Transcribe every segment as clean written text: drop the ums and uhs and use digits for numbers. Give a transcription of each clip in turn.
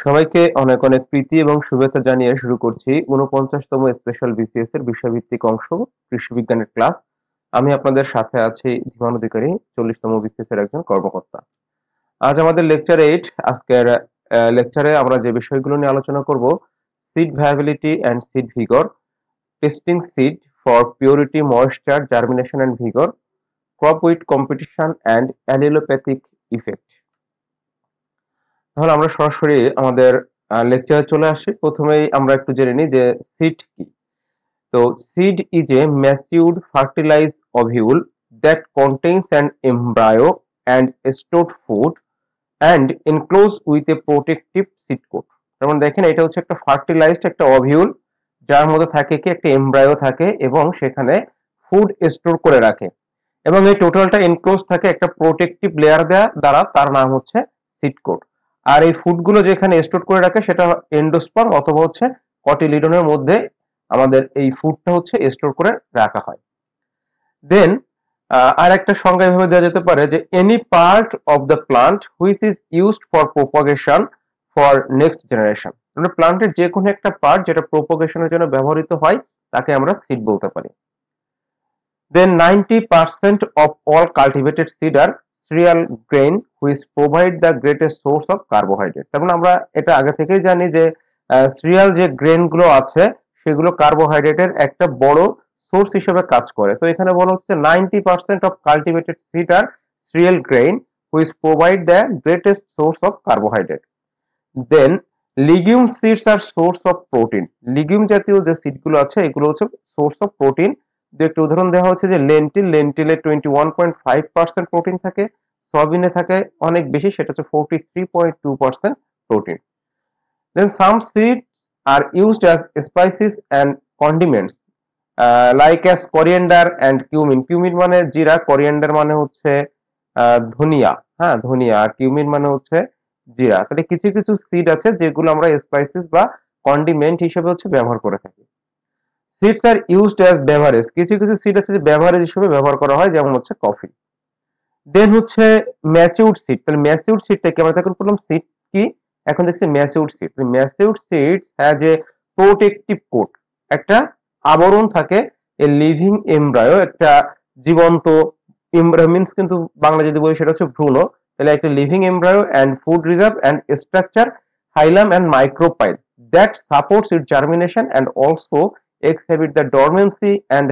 সবাইকে অনেক অনেক প্রীতি এবং শুভেচ্ছা জানিয়ে শুরু করছি ৪৯তম স্পেশাল বিসিএস এর বিষয়ভিত্তিক অংশ কৃষি বিজ্ঞানের ক্লাস। আমি আপনাদের সাথে আছি ধীমান অধিকারী, ৪০তম বিসিএস এর একজন কর্মকর্তা। আজ আমাদের লেকচার 8। আজকের লেকচারে আমরা যে বিষয়গুলো নিয়ে আলোচনা করব: seed viability and seed vigour, testing seed for purity, moisture, germination and vigour, crop with competition and allelopathic effect. তাহলে আমরা সরাসরি আমাদের লেকচারে চলে আসি। প্রথমেই আমরা একটু জেনে নিই যে সিড কি। তো seed is a matured fertilized ovule that contains an embryo and stored food and enclosed with a protective seed coat। যেমন দেখেন, এটা হচ্ছে একটা ফার্টিলাইজড একটা ওভিউল, যার মধ্যে থাকে কি একটা এমব্রায়ো থাকে এবং সেখানে ফুড স্টোর করে রাখে, এবং এই টোটালটা এনক্লোজ থাকে একটা প্রোটেক্টিভ লেয়ার দ্বারা, তার নাম হচ্ছে সিড কোট। আর এই ফুডগুলো যেখানে স্টোর করে রাখে সেটা এন্ডোস্পার্ম অথবা হচ্ছে কটিলিডনের মধ্যে আমাদের এই ফুডটা হচ্ছে স্টোর করে রাখা হয়। দেন আর একটা সংজ্ঞা এভাবে দেওয়া যেতে পারে যে any part of the plant which is used for propagation for next generation. মানে প্লান্টের যে কোনো একটা পার্ট যেটা প্রোপাগেশনের জন্য ব্যবহৃত হয় তাকে আমরা সিড বলতে পারি। Then 90% of all cultivated seed are cereal grain which provide the greatest source of carbohydrate। তার মানে আমরা এটা আগে থেকেই জানি যে সিরিয়াল যে গ্রেন গুলো আছে সেগুলো কার্বোহাইড্রেটের একটা বড় সোর্স হিসেবে কাজ করে। তো এখানে বলা হচ্ছে 90% of cultivated seed are cereal grain which provide the greatest source of carbohydrate। Then legume seeds are source of protein। Legume জাতীয় যে সিড গুলো আছে এগুলো হচ্ছে সোর্স অফ প্রোটিন। দু একটা উদাহরণ দেওয়া হচ্ছে যে লেন্টিলে 21.5% প্রোটিন থাকে, সয়াবিনে থাকে অনেক বেশি, সেটা হচ্ছে 43.2% protein. Then some seeds are used as spices and condiments, like as coriander and cumin। Cumin মানে জিরা, কোরিয়ান্ডার মানে হচ্ছে ধনিয়া, হ্যাঁ ধনিয়া, আর কিউমিন মানে হচ্ছে জিরা। তাহলে কিছু কিছু সিড আছে যেগুলো আমরা স্পাইসেস বা কন্ডিমেন্ট হিসেবে হচ্ছে ব্যবহার করে থাকি। Seeds are used as beverage. কিছু কিছু সিড আছে যে বেভারেজ হিসেবে ব্যবহার করা হয়, যেমন হচ্ছে কফি। দেন হচ্ছে ম্যাচিউরড সিড। তাহলে ম্যাচিউরড সিডটা কি? আমরা তখন বললাম সিড কি, এখন দেখছি matured seed. Matured seed has a protective coat, একটা আবরণ থাকে। এ লিভিং এমব্রায়ো, একটা জীবন্ত এমব্রায়ো মিন্স কিন্তু বাংলা যদি বলি সেটা হচ্ছে ভ্রূণ। তাহলে একটা living embryo and food reserve and structure, haulm and micropyle that supports it germination and also exhibit the dormancy and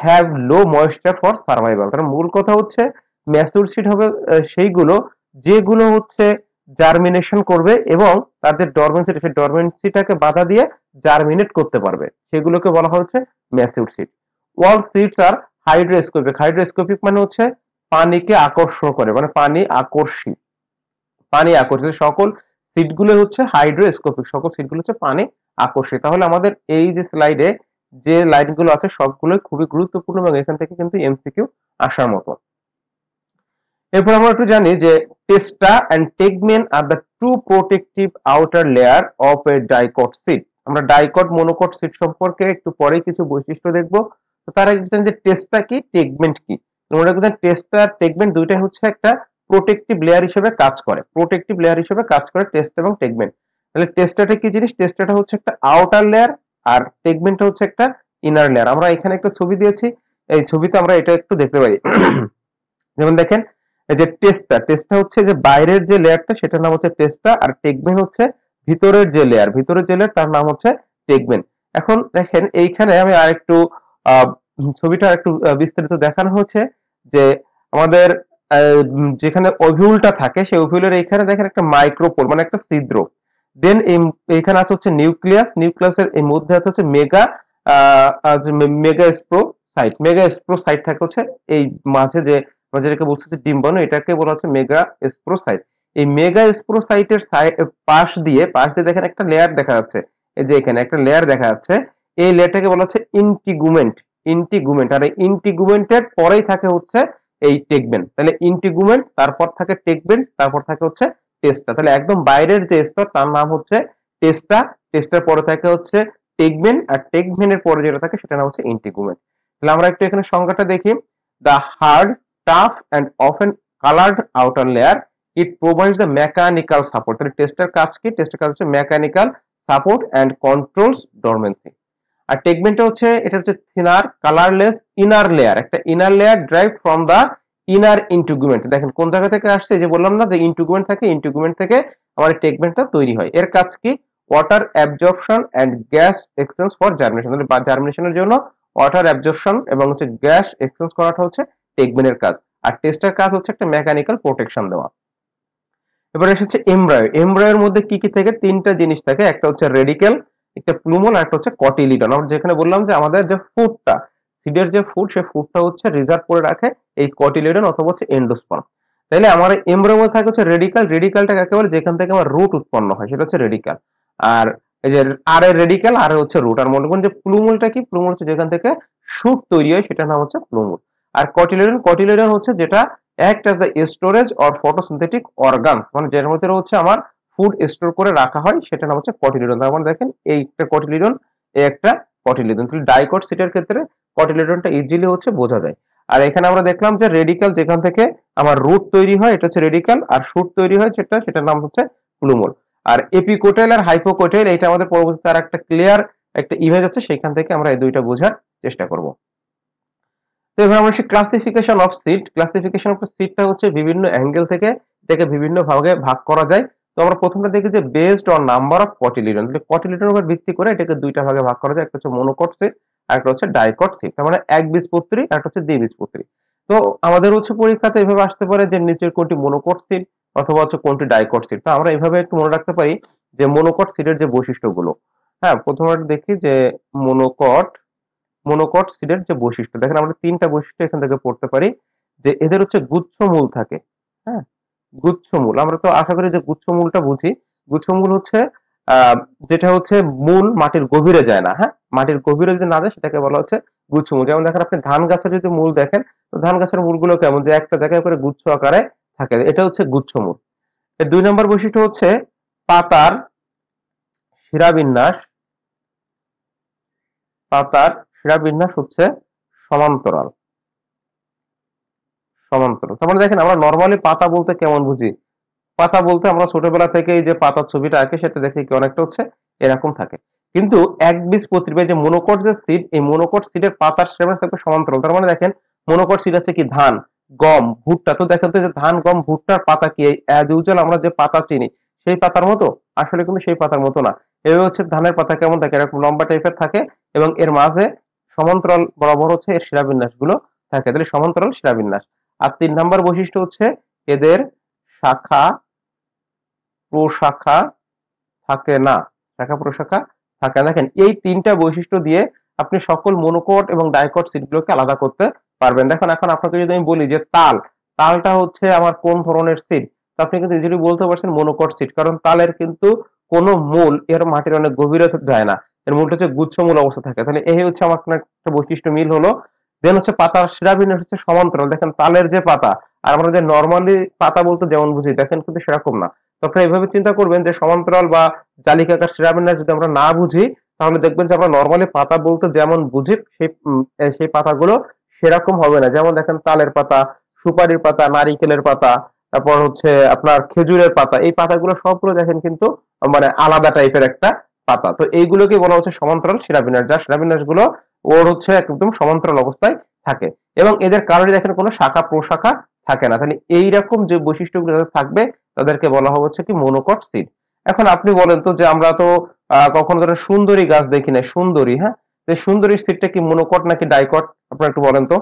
have low moisture for survival। কারণ মূল কথা হচ্ছে ম্যাচিউর সিড হবে সেইগুলো যেগুলো হচ্ছে জার্মিনেশন করবে এবং তাদের ডরমেন্সিটা, সেই ডরমেন্সিটাকে বাধা দিয়ে জার্মিনেট করতে পারবে, সেগুলোকে বলা হচ্ছে ম্যাচিউর সিড। অল সিডস আর হাইড্রোস্কোপিক। হাইড্রোস্কোপিক মানে হচ্ছে পানিকে আকর্ষণ করে, মানে পানি আকর্ষী, পানি আকর্ষিত। সকল সিটগুলো হচ্ছে হাইড্রোস্কোপিক, সকল সিটগুলো হচ্ছে পানি আকর্ষী। তাহলে আমাদের এই যে স্লাইডে যে লাইনগুলো আছে সবগুলোই খুবই গুরুত্বপূর্ণ এবং এখান থেকে কিন্তু এমসিকিউ আসার মতো। এরপর আমরা একটু জানি যে testa and tegmen are the true protective outer layer of a dicot seed. আমরা ডাইকট মনোকট সিড সম্পর্কে একটু পরে কিছু বৈশিষ্ট্য দেখব। তো তার আগে জানি যে টেস্টা কি, টেগমেন্ট কি। তোমরা দেখবেন টেস্টা টেগমেন্ট দুইটাই হচ্ছে একটা প্রোটেক্টিভ লেয়ার হিসেবে কাজ করে, প্রোটেক্টিভ লেয়ার হিসেবে কাজ করে টেস্ট এবং টেগমেন্ট। তাহলে টেস্টাটা কি জিনিস? টেস্টাটা হচ্ছে একটা আউটার লেয়ার আর টেগমেন্টটা হচ্ছে একটা ইনার লেয়ার। আমরা এখানে একটা ছবি দিয়েছি, এই ছবিতে আমরা এটা একটু দেখতে পারি। যেমন দেখেন, এই যে টেস্টা হচ্ছে যে বাইরের যে লেয়ারটা সেটার নাম হচ্ছে টেস্টা, আর টেগমেন্ট হচ্ছে ভিতরের যে লেয়ার, ভিতরের যে লেয়ার তার নাম হচ্ছে টেগমেন্ট। এখন দেখেন এইখানে আমি আরেকটু ছবিটা একটু বিস্তারিত দেখানো হচ্ছে যে আমাদের যেখানে ওভিউলটা থাকে সেই ওভিউলের এইখানে দেখেন একটা মাইক্রোপোর মানে একটা ছিদ্র। দেন এইখানে আছে হচ্ছে নিউক্লিয়াস, নিউক্লিয়াসের এই মধ্যে আছে হচ্ছে মেগা স্প্রোসাইট। মেগা স্প্রোসাইট থাকে হচ্ছে এই মাঝে, যে আমরা যেটাকে বলছি যে ডিম্বাণু, এটাকে বলা হচ্ছে মেগা স্প্রোসাইট। এই মেগা স্প্রোসাইটের পাশ দিয়ে দেখেন একটা লেয়ার দেখা যাচ্ছে, এই যে এখানে একটা লেয়ার দেখা যাচ্ছে, এই লেয়ারটাকে বলা হচ্ছে ইন্টিগুমেন্ট। ইন্টিগুমেন্ট, আর এই ইন্টিগুমেন্টের পরেই থাকে হচ্ছে এই টেগমেন্ট। তাহলে ইন্টিগুমেন্ট, তারপর থাকে টেগমেন্ট, তারপর থাকে হচ্ছে টেস্টা। তাহলে একদম বাইরের যে স্তর তার নাম হচ্ছে টেস্টা, টেস্টার পরে থাকে হচ্ছে টেগমেন্ট, আর টেগমেন্টের পরে যেটা থাকে সেটা নাম হচ্ছে ইন্টিগুমেন্ট। তাহলে আমরা একটু এখানে সংজ্ঞাটা দেখি। The hard, tough and often colored outer layer it provides the mechanical support. তাহলে টেস্টের কাজ কি? টেস্টের কাজ হচ্ছে mechanical support and controls dormancy. আর টেগমেন্টটা হচ্ছে, এটা হচ্ছে থিনার কালারলেস ইনার লেয়ার, একটা inner layer derived from the inner integument. দেখেন কোন জায়গা থেকে আসছে, যে বললাম না যে ইন্টিগুমেন্ট থাকে, ইন্টিগুমেন্ট থেকে আমার টেগমেন্টটা তৈরি হয়। এর কাজ কি? Water absorption and gas exchange for germination. তাহলে জার্মিনেশনের জন্য ওয়াটার অ্যাবজর্পশন এবং হচ্ছে গ্যাস এক্সচেঞ্জ করাটা হচ্ছে টেগমেন্টের কাজ। আর টেস্টের কাজ হচ্ছে একটা মেকানিক্যাল প্রোটেকশন দেওয়া। এবার এসেছে এমব্রায়ো। এমব্রায়োর মধ্যে কি কি থাকে? তিনটা জিনিস থাকে, একটা হচ্ছে রেডিকেল, একটা প্লুমল, আর একটা হচ্ছে কটিলিডন। আমরা যেখানে বললাম যে আমাদের যে ফুডটা, সিডের যে ফুড, সেই ফুডটা হচ্ছে রিজার্ভ করে রাখে এই কটিলিডন অথবা হচ্ছে এন্ডোস্পার্ম। তাইলে আমার এমব্রায়োর মধ্যে থাকে হচ্ছে রেডিকাল। রেডিকালটা কাকে বলে? যেখান থেকে আমার রুট উৎপন্ন হয়, সেটা হচ্ছে রেডিকাল। আর এই যে আর এর রেডিকাল, আর হচ্ছে রুট। আর মনে করুন যে প্লুমলটা কি? প্লুমল হচ্ছে যেখান থেকে শুট তৈরি হয়, সেটার নাম হচ্ছে প্লুমল। আর কটিলিডন, কটিলিডন হচ্ছে যেটা act as the storage or photosynthetic organs, মানে যের মধ্যে হচ্ছে আমার ফুড স্টোর করে রাখা হয়, সেটা নাম হচ্ছে কটিলিডন। তার মানে দেখেন এই একটা কটিলিডন, এই একটা কটিলিডন। তাহলে ডাইকট সিটের ক্ষেত্রে কটিলিডনটা ইজিলি হচ্ছে বোঝা যায়। আর এখানে আমরা দেখলাম যে রেডিকাল, যেখান থেকে আমার রুট তৈরি হয়, এটা হচ্ছে রেডিকাল। আর শুট তৈরি হয় সেটার নাম হচ্ছে প্লুমল। আর এপিকোটাইল আর হাইপোকোটাইল, এটা আমাদের পরবর্তীতে আর একটা ক্লিয়ার একটা ইমেজ আছে, সেখান থেকে আমরা এই দুইটা বোঝার চেষ্টা করব। তো এবার আমরা classification of seed. Classification of সিডটা হচ্ছে বিভিন্ন অ্যাঙ্গেল থেকে এটাকে বিভিন্ন ভাগে ভাগ করা যায়। তো আমরা প্রথমটা দেখি যে বেসড অন নাম্বার অফ কটিলিডন। তাহলে কটিলিডনের উপর ভিত্তি করে এটাকে দুইটা ভাগে ভাগ করা যায়, একটা হচ্ছে মনোকট সিড আর একটা হচ্ছে ডাইকট সিড। তার মানে একবীজপত্রী আর একটা হচ্ছে দ্বিবীজপত্রী। তো আমাদের হচ্ছে পরীক্ষাতে এভাবে আসতে পারে যে নিচের কোনটি মনোকট সিড অথবা হচ্ছে কোনটি ডাইকট সিড। তো আমরা এভাবে একটু মনে রাখতে পারি যে মনোকট সিডের যে বৈশিষ্ট্যগুলো। হ্যাঁ, প্রথমে দেখি যে মনোকট মনোকট সিডের যে বৈশিষ্ট্য, দেখেন আমরা তিনটা বৈশিষ্ট্য এখান থেকে পড়তে পারি। যে এদের হচ্ছে গুচ্ছমূল থাকে। হ্যাঁ, গুচ্ছমূল, আমরা তো আশা করি যে গুচ্ছমূলটা বুঝি। গুচ্ছমূল হচ্ছে আহ যেটা হচ্ছে মূল মাটির গভীরে যায় না। হ্যাঁ, মাটির গভীরে যদি না যায় সেটাকে বলা হচ্ছে গুচ্ছমূল। যেমন দেখেন আপনি ধান গাছের যদি মূল দেখেন, তো ধান গাছের মূলগুলো কেমন, যে একটা জায়গায় করে গুচ্ছ আকারে থাকে, এটা হচ্ছে গুচ্ছমূল। এর 2 নম্বর বৈশিষ্ট্য হচ্ছে পাতার শিরাবিন্যাস। পাতার শিরাবিন্যাস হচ্ছে সমান্তরাল। সমান্তরাল, তার মানে দেখেন আমরা নরমালি পাতা বলতে কেমন বুঝি? পাতা বলতে আমরা ছোটবেলা থেকে এই যে পাতার ছবিটা আঁকে, সেটা দেখে কি অনেকটা হচ্ছে এরকম থাকে। কিন্তু একবীজপত্রী বা যে মনোকট যে সিড, এই মনোকট সিডের পাতার শিরাবিন্যাস থাকবে সমান্তরাল। তার মানে দেখেন মনোকট সিড আছে কি ধান, গম, ভুট্টা। তো দেখেন তো যে ধান, গম, ভুট্টার পাতা কি অ্যাজ ইউজুয়াল আমরা যে পাতা চিনি সেই পাতার মতো? আসলে কিন্তু সেই পাতার মতো না। এভাবে হচ্ছে ধানের পাতা কেমন থাকে? এরকম লম্বা টাইপের থাকে এবং এর মাঝে সমান্তরাল বরাবর হচ্ছে এর শিরাবিন্যাস গুলো থাকে। তাহলে সমান্তরাল শিরাবিন্যাস। আর 3 নম্বর বৈশিষ্ট্য হচ্ছে এদের শাখা প্রশাখা থাকে না। শাখা প্রশাখা থাকে না। দেখেন এই তিনটা বৈশিষ্ট্য দিয়ে আপনি সকল মনোকট এবং ডাইকট সিডগুলোকে আলাদা করতে পারবেন। দেখেন এখন আপনাকে যদি আমি বলি যে তালটা হচ্ছে আমার কোন ধরনের সিড, তো আপনি কিন্তু ইজিলি বলতে পারছেন মনোকট সিড, কারণ তালের কিন্তু কোনো মূল এর মাটির অনেক গভীরে যায় না, এর মূলটা হচ্ছে গুচ্ছমূল অবস্থা থাকে। তাহলে এই হচ্ছে আমার একটা বৈশিষ্ট্য মিল হলো। দেন হচ্ছে পাতার শিরাবিন্যাস হচ্ছে সমান্তরাল। দেখেন তালের যে পাতা আর আমরা যে নর্মালি পাতা বলতে যেমন বুঝি, দেখেন কিন্তু সেরকম না। তো আপনারা এইভাবে চিন্তা করবেন যে সমান্তরাল বা জালিকাকার শিরাবিন্যাস যদি আমরা না বুঝি, তাহলে দেখবেন যে আমরা নর্মালি পাতা বলতে যেমন বুঝি সেই পাতাগুলো সেরকম হবে না। যেমন দেখেন তালের পাতা, সুপারির পাতা, নারিকেলের পাতা, তারপর হচ্ছে আপনার খেজুরের পাতা, এই পাতাগুলো সবগুলো দেখেন কিন্তু মানে আলাদা টাইপের একটা পাতা। তো এইগুলোকে বলা হচ্ছে সমান্তরাল শিরাবিন্যাস, যার শিরাবিন্যাস গুলো ওর হচ্ছে একদম সমান্তরাল অবস্থায় থাকে এবং এদের কারণে দেখেন কোনো শাখা প্রশাখা থাকে না। তাহলে এইরকম যে বৈশিষ্ট্যগুলো যাদের থাকবে তাদেরকে বলা হবে হচ্ছে কি মনোকট সিড। এখন আপনি বলেন তো যে আমরা তো কখনো ধরেন সুন্দরী গাছ দেখি না, সুন্দরী, হ্যাঁ, তো এই সুন্দরী সিডটা কি মনোকট নাকি ডাইকট? আপনারা একটু বলেন তো।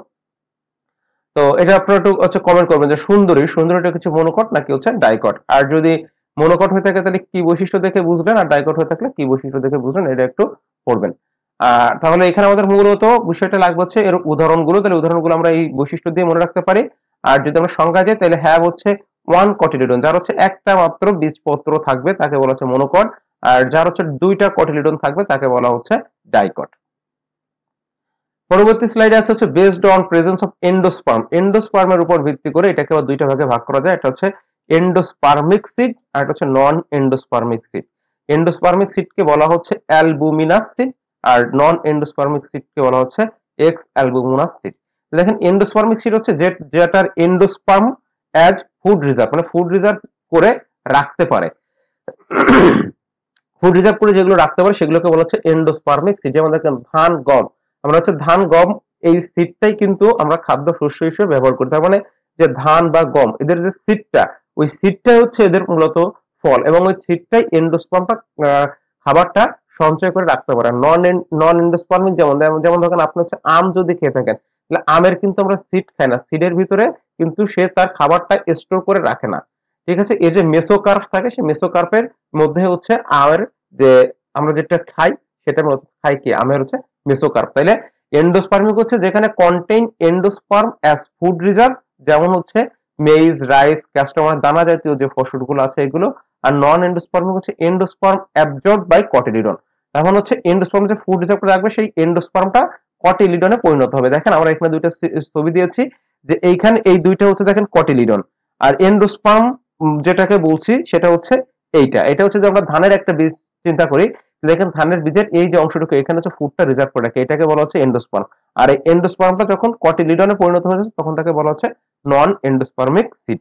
তো এটা আপনারা একটু হচ্ছে কমেন্ট করবেন যে সুন্দরীটা কিছু মনোকট নাকি হচ্ছে ডাইকট। আর যদি মনোকট হয়ে থাকে তাহলে কি বৈশিষ্ট্য দেখে বুঝবেন, আর ডাইকট হয়ে থাকলে কি বৈশিষ্ট্য দেখে বুঝবেন, এটা একটু পড়বেন। তাহলে এখানে আমাদের মূলত বিষয়টা লাগবে হচ্ছে এর উদাহরণগুলো। তাহলে উদাহরণগুলো আমরা এই বৈশিষ্ট্য দিয়ে মনে রাখতে পারি। আর যদি আমরা সংজ্ঞা যাই তাহলে হ্যাভ হচ্ছে ওয়ান কটিলিডন, যার হচ্ছে একটা মাত্র বীজপত্র থাকবে তাকে বলা হচ্ছে মনোকট। আর যার হচ্ছে দুইটা কটিলিডন থাকবে তাকে বলা হচ্ছে ডাইকট। পরবর্তী স্লাইডে আছে হচ্ছে based on presence of endosperm. এন্ডোস্পার্মের উপর ভিত্তি করে এটাকে আবার দুইটা ভাগে ভাগ করা যায়। একটা হচ্ছে এন্ডোস্পার্মিক সিড আর একটা হচ্ছে নন এন্ডোস্পার্মিক সিড। এন্ডোস্পার্মিক সিডকে বলা হচ্ছে অ্যালবুমিনাস সিড আর নন এন্ডোস্পার্মিক সিডকে বলা হচ্ছে এক্স অ্যালবুমিনাস সিড। দেখেন এন্ডোস্পার্মিক সিড হচ্ছে যেটার এন্ডোস্পার্ম অ্যাজ ফুড রিজার্ভ, মানে ফুড রিজার্ভ করে রাখতে পারে। ফুড রিজার্ভ করে যেগুলো রাখতে পারে সেগুলোকে বলা হচ্ছে এন্ডোস্পার্মিক সিড। যেমন দেখেন ধান, গম, আমরা হচ্ছে ধান, গম এই সিডটাই কিন্তু আমরা খাদ্য শস্য হিসেবে ব্যবহার করি। তার মানে যে ধান বা গম এদের যে সিডটা, ওই সিডটাই হচ্ছে এদের মূলত ফল, এবং ওই সিডটাই এন্ডোস্পার্মটা খাবারটা সঞ্চয় করে রাখতে পারে। নন এন্ডোস্পার্মিক যেমন যেমন দেখেন আপনি হচ্ছে আম যদি খেয়ে থাকেন, তাহলে আমের কিন্তু আমরা সিড খাই না, সিডের ভিতরে কিন্তু সে তার খাবারটা স্টোর করে রাখে না। ঠিক আছে, এই যে মেসোকার্প থাকে, সেই মেসোকার্পের মধ্যে হচ্ছে আমের যে আমরা যেটা খাই সেটা মূলত খাই কি আমের হচ্ছে মেসোকার্প। তাইলে এন্ডোস্পার্মিক হচ্ছে যেখানে contain endosperm as food reserve, যেমন হচ্ছে মেইজ, রাইস, ক্যাস্টর, দানা জাতীয় যে ফসলগুলো আছে এগুলো। আর নন এন্ডোস্পার্মিক হচ্ছে এন্ডোস্পার্ম অ্যাবজর্ব বাই কটিলিডন। এখন হচ্ছে এন্ডোস্পার্ম যে ফুড রিজার্ভ করে রাখবে, সেই এন্ডোস্পার্মটা কটিলিডনে পরিণত হবে। দেখেন আমরা এখানে দুইটা ছবি দিয়েছি, যে এইখানে এই দুইটা হচ্ছে দেখেন কটিলিডন, আর এন্ডোস্পার্ম যেটাকে বলছি সেটা হচ্ছে এটা হচ্ছে যে আমরা ধানের একটা বীজ চিন্তা করি, দেখেন ধানের বীজের এই যে অংশটুকু এখানে হচ্ছে ফুডটা রিজার্ভ করে রাখে, এটাকে বলা হচ্ছে এন্ডোস্পার্ম। আর এই এন্ডোস্পার্মটা যখন কটিলিডনে পরিণত হয়ে যাচ্ছে তখন তাকে বলা হচ্ছে নন এন্ডোস্পার্মিক সিড।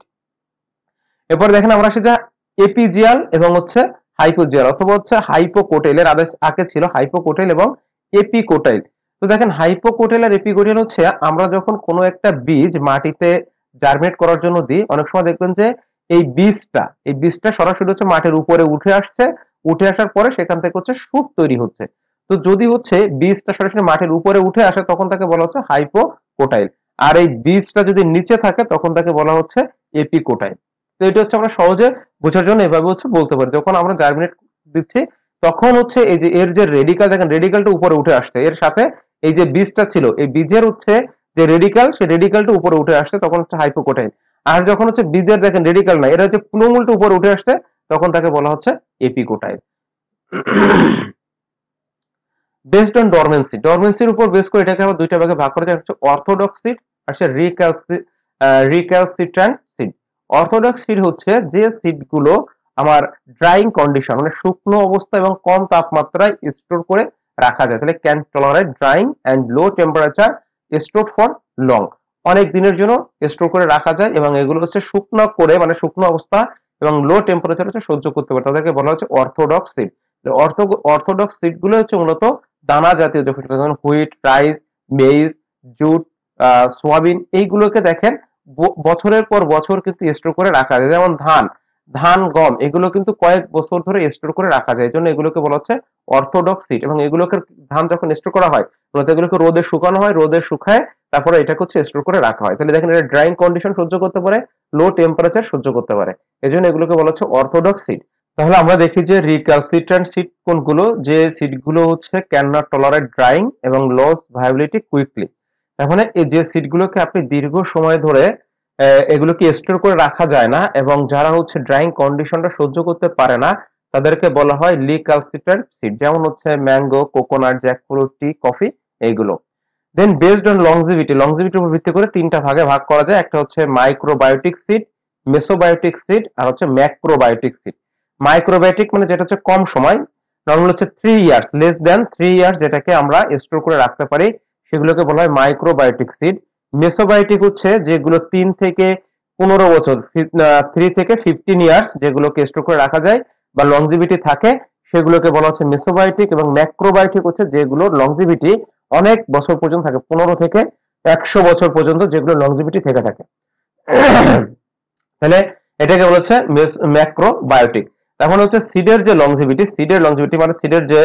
এরপর দেখেন আমরা আসি যে এপিজিয়াল এবং হচ্ছে হাইপোজিয়াল, অথবা হচ্ছে হাইপোকোটাইল, এর আগে ছিল হাইপোকোটাইল এবং এপিকোটাইল। তো দেখেন হাইপোকোটাইল আর এপিকোটাইল হচ্ছে আমরা যখন কোনো একটা বীজ মাটিতে জার্মিনেট করার জন্য দিই, অনেক সময় দেখবেন যে এই বীজটা সরাসরি হচ্ছে মাটির উপরে উঠে আসার পরে সেখান থেকে হচ্ছে শুট তৈরি হচ্ছে। তো যদি হচ্ছে বীজটা সরাসরি মাটির উপরে উঠে আসে তখন তাকে বলা হচ্ছে হাইপোকোটাইল, আর এই বীজটা যদি নিচে থাকে তখন তাকে বলা হচ্ছে এপিকোটাইল। তো এটা হচ্ছে আমরা সহজে বোঝার জন্য এভাবে হচ্ছে বলতে পারি, যখন আমরা জার্মিনেট দিচ্ছি তখন হচ্ছে এই যে এর যে রেডিকাল, দেখেন রেডিকালটা উপরে উঠে আসছে, এর সাথে এই যে বীজটা ছিল এই বীজের হচ্ছে যে রেডিকাল, সেই রেডিকালটা উপরে উঠে আসছে তখন হচ্ছে হাইপোকোটাইল। আর যখন হচ্ছে বীজের দেখেন রেডিকাল না, এটা হচ্ছে প্লুমুলটা উপরে উঠে আসছে তখন তাকে বলা হচ্ছে এপিকোটাইল। বেসড অন ডরমেন্সি, ডরমেন্সির উপর বেস করে এটাকে আবার দুইটা ভাগে ভাগ করা যায়, হচ্ছে অর্থোডক্স সিড আর সে রিক্যালসিট্রান্ট সিড। অর্থোডক্স সিড হচ্ছে যে সিডগুলো আমার ড্রাইং কন্ডিশন, মানে শুকনো অবস্থা এবং কম তাপমাত্রায় স্টোর করে রাখা যায়, তাহলে can tolerate drying and low temperature store for long, অনেক দিনের জন্য স্টোর করে রাখা যায়, এবং এগুলো হচ্ছে শুকনো করে, মানে শুকনো অবস্থা এবং লো টেম্পারেচার হচ্ছে সহ্য করতে পারে, তাদেরকে বলা হচ্ছে অর্থোডক্স সিড। অর্থোডক্স সিড গুলো হচ্ছে মূলত দানা জাতীয় যে ফসল, যেমন wheat, rice, maids, jute, soybean, এইগুলোকে দেখেন বছরের পর বছর কিন্তু স্টোর করে রাখা যায়। যেমন ধান, গম এগুলো কিন্তু কয়েক বছর ধরে স্টোর করে রাখা যায়, এই জন্য এগুলোকে বলা হচ্ছে অর্থোডক্স সিড। এবং এগুলোকে ধান যখন স্টোর করা হয় এগুলোকে রোদে শুকানো হয়, রোদে শুকায় তারপরে এটাকে হচ্ছে স্টোর করে রাখা হয়। তাহলে দেখেন এটা ড্রাইং কন্ডিশন সহ্য করতে পারে, লো টেম্পারেচার সহ্য করতে পারে, এই জন্য এগুলোকে বলা হচ্ছে অর্থোডক্স সিড। তাহলে আমরা দেখি যে রিক্যালসিট্রান্ট সিড কোনগুলো, যে সিডগুলো হচ্ছে ক্যান নট টলারেট ড্রাইং এবং লস ভায়াবিলিটি কুইকলি। তার মানে এই যে সিডগুলোকে আপনি দীর্ঘ সময় ধরে এগুলোকে স্টোর করে রাখা যায় না, এবং যারা হচ্ছে ড্রাইং কন্ডিশনটা সহ্য করতে পারে না তাদেরকে বলা হয় রিক্যালসিট্রান্ট সিড, যেমন হচ্ছে ম্যাঙ্গো, কোকোনাট, জ্যাকফ্রুট, টি, কফি এইগুলো। দেন বেসড অন লংজিভিটির উপর ভিত্তি করে তিনটা ভাগে ভাগ করা যায়, একটা হচ্ছে মাইক্রোবায়োটিক সিড, মেসোবায়োটিক সিড আর হচ্ছে ম্যাক্রোবায়োটিক সিড। মাইক্রোবায়োটিক মানে যেটা হচ্ছে কম সময়, নর্মাল হচ্ছে 3 ইয়ার্স, লেস দেন 3 ইয়ার্স যেটাকে আমরা স্টোর করে রাখতে পারি সেগুলোকে বলা হয় মাইক্রোবায়োটিক সিড। মেসোবায়োটিক হচ্ছে যেগুলো 3 থেকে 15 বছর, 3 থেকে 15 ইয়ার্স যেগুলোকে স্টোর করে রাখা যায় বা লংজিভিটি থাকে সেগুলোকে বলা হচ্ছে মেসোবায়োটিক। এবং ম্যাক্রোবায়োটিক হচ্ছে যেগুলো লংজিভিটি অনেক বছর পর্যন্ত থাকে, 15 থেকে 100 বছর পর্যন্ত যেগুলো লংজিভিটি থেকে থাকে। তাহলে এটাকে বলেছে ম্যাক্রোবায়োটিক। এখন হচ্ছে সিডের লংজিভিটি মানে সিডের যে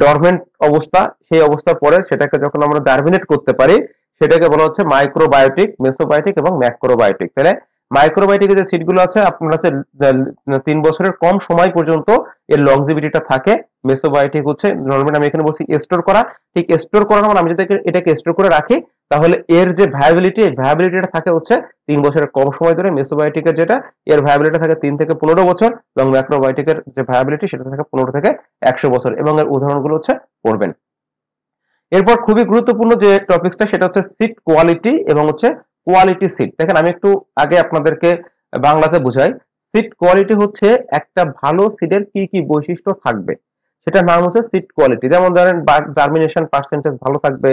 ডরমেন্ট অবস্থা, সেই অবস্থার পরে সেটাকে যখন আমরা জার্মিনেট করতে পারি সেটাকে বলা হচ্ছে মাইক্রোবায়োটিক, মেসোবায়োটিক এবং ম্যাক্রোবায়োটিক। তাহলে মাইক্রোবায়োটিকের যে সিডগুলো আছে আপনার হচ্ছে 3 বছরের কম সময় পর্যন্ত এর লংজিভিটিটা থাকে। মেসোবায়োটিক হচ্ছে নরমালি আমি এখানে বলছি স্টোর করা, ঠিক স্টোর করা মানে আমি যদি এটাকে স্টোর করে রাখি তাহলে এর যে ভায়াবিলিটিটা থাকে হচ্ছে 3 বছরের কম সময় ধরে। মেসোবায়োটিকের যেটা এর ভায়াবিলিটি থাকে 3 থেকে 15 বছর, এবং ম্যাক্রোবায়োটিকের যে ভায়াবিলিটি সেটা থাকে 15 থেকে 100 বছর। এবং এর উদাহরণগুলো হচ্ছে পড়বেন। এরপর খুবই গুরুত্বপূর্ণ যে টপিকসটা সেটা হচ্ছে সিড কোয়ালিটি এবং হচ্ছে কোয়ালিটি সিড। দেখেন আমি একটু আগে আপনাদেরকে বাংলাতে বুঝাই। সিড কোয়ালিটি হচ্ছে একটা ভালো সিডের কি কি বৈশিষ্ট্য থাকবে সেটার নাম হচ্ছে সিড কোয়ালিটি। যেমন ধরেন জার্মিনেশন পার্সেন্টেজ ভালো থাকবে,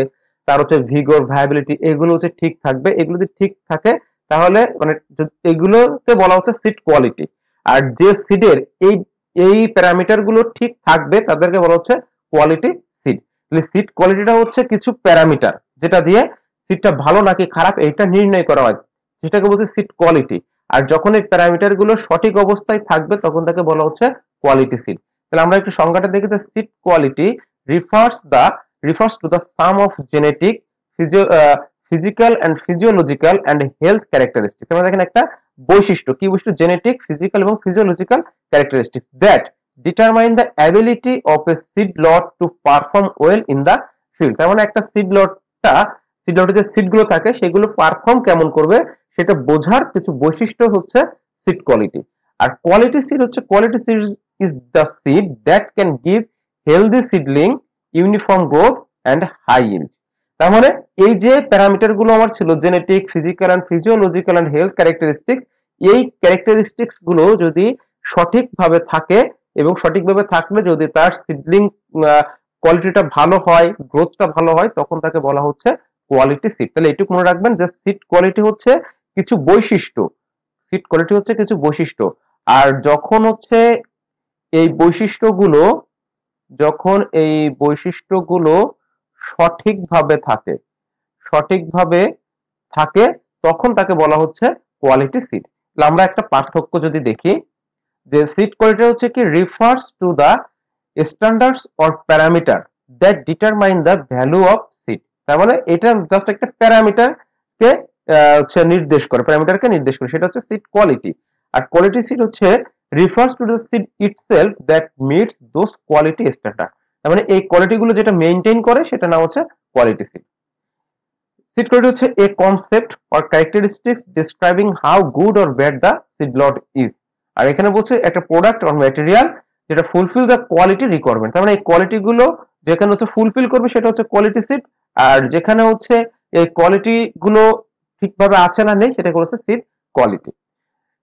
তার হচ্ছে ভিগর, ভায়াবিলিটি এগুলো হচ্ছে ঠিক থাকবে। এগুলো যদি ঠিক থাকে তাহলে মানে এগুলোকে বলা হচ্ছে সিড কোয়ালিটি। আর যে সিডের এই এই প্যারামিটার গুলো ঠিক থাকবে তাদেরকে বলা হচ্ছে কোয়ালিটি সিড। তাহলে সিড কোয়ালিটিটা হচ্ছে কিছু প্যারামিটার যেটা দিয়ে সিডটা ভালো নাকি খারাপ এটা নির্ণয় করা হয়, সেটাকে বলছে সিড কোয়ালিটি। আর যখন এই প্যারামিটার গুলো সঠিক অবস্থায় থাকবে তখন তাকে বলা হচ্ছে কোয়ালিটি সিড। তাহলে আমরা একটু সংজ্ঞাটা দেখি যে seed quality refers to the sum of genetic, physical and physiological and health characteristics। আমরা দেখেন একটা বৈশিষ্ট্য, কি বৈশিষ্ট্য? জেনেটিক, ফিজিক্যাল এবং physiological characteristics that determine the ability of a seed lot to perform well in the field. তার মানে একটা সিড লটে যে সিড গুলো থাকে সেগুলো পারফর্ম কেমন করবে সেটা বোঝার কিছু বৈশিষ্ট্য হচ্ছে সিড কোয়ালিটি। আর কোয়ালিটি সিড হচ্ছে, quality seed is the seed that can give healthy seedling, uniform growth and high yield. তার মানে এই যে প্যারামিটার গুলো আমার ছিল genetic, physical and physiological and health characteristics, এই ক্যারেক্টারিস্টিক্স গুলো যদি সঠিকভাবে থাকে এবং সঠিকভাবে থাকলে যদি তার সিডলিং কোয়ালিটিটা ভালো হয়, গ্রোথটা ভালো হয়, তখন তাকে বলা হচ্ছে কোয়ালিটি সিড। তাহলে এটুকু মনে রাখবেন যে সিড কোয়ালিটি হচ্ছে কিছু বৈশিষ্ট্য, সিড কোয়ালিটি হচ্ছে কিছু বৈশিষ্ট্য। আর যখন হচ্ছে এই বৈশিষ্ট্যগুলো যখন এই বৈশিষ্ট্যগুলো সঠিকভাবে থাকে সঠিকভাবে থাকে তখন তাকে বলা হচ্ছে কোয়ালিটি সিড। তাহলে আমরা একটা পার্থক্য যদি দেখি যে সিড কোয়ালিটি হচ্ছে কি refers to the standards or parameter that determine the value of seed. তার মানে এটা জাস্ট একটা প্যারামিটারকে প্যারামিটারকে নির্দেশ করে, সেটা হচ্ছে সিড কোয়ালিটি। আর কোয়ালিটি সিড হচ্ছে refers to the seed itself that meets those quality standard. তার মানে এই কোয়ালিটি গুলো যেটা মেইনটেইন করে সেটা নাম হচ্ছে কোয়ালিটি সিড। সিড কোয়ালিটি হচ্ছে a concept or characteristics describing how good or bad the seed lot is. আর এখানে বলছে একটা প্রোডাক্ট অর ম্যাটেরিয়াল যেটা ফুলফিল দ্য কোয়ালিটি রিকোয়ারমেন্ট। তার মানে এই কোয়ালিটি গুলো যেখানে হচ্ছে ফুলফিল করবে সেটা হচ্ছে কোয়ালিটি সিড, আর যেখানে হচ্ছে এই কোয়ালিটি গুলো ঠিকভাবে আছে না নেই সেটাকে বলছে সিড কোয়ালিটি।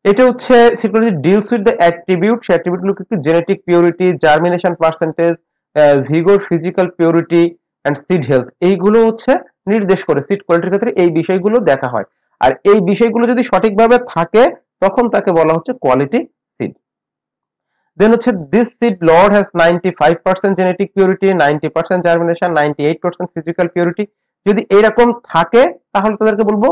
এটা হচ্ছে seed quality deals with the attribute, সেই অ্যাট্রিবিউট গুলো কি? Genetic purity, germination percentage, vigour, physical purity and seed health, এইগুলো হচ্ছে নির্দেশ করে। সিড কোয়ালিটির ক্ষেত্রে এই বিষয়গুলো দেখা হয়, আর এই বিষয়গুলো যদি সঠিকভাবে থাকে তখন তাকে বলা হচ্ছে কোয়ালিটি সিড। দেন হচ্ছে this seed lot has 95% genetic purity, 90% germination, 98% physical purity. যদি এইরকম থাকে তাহলে তাদেরকে বলবো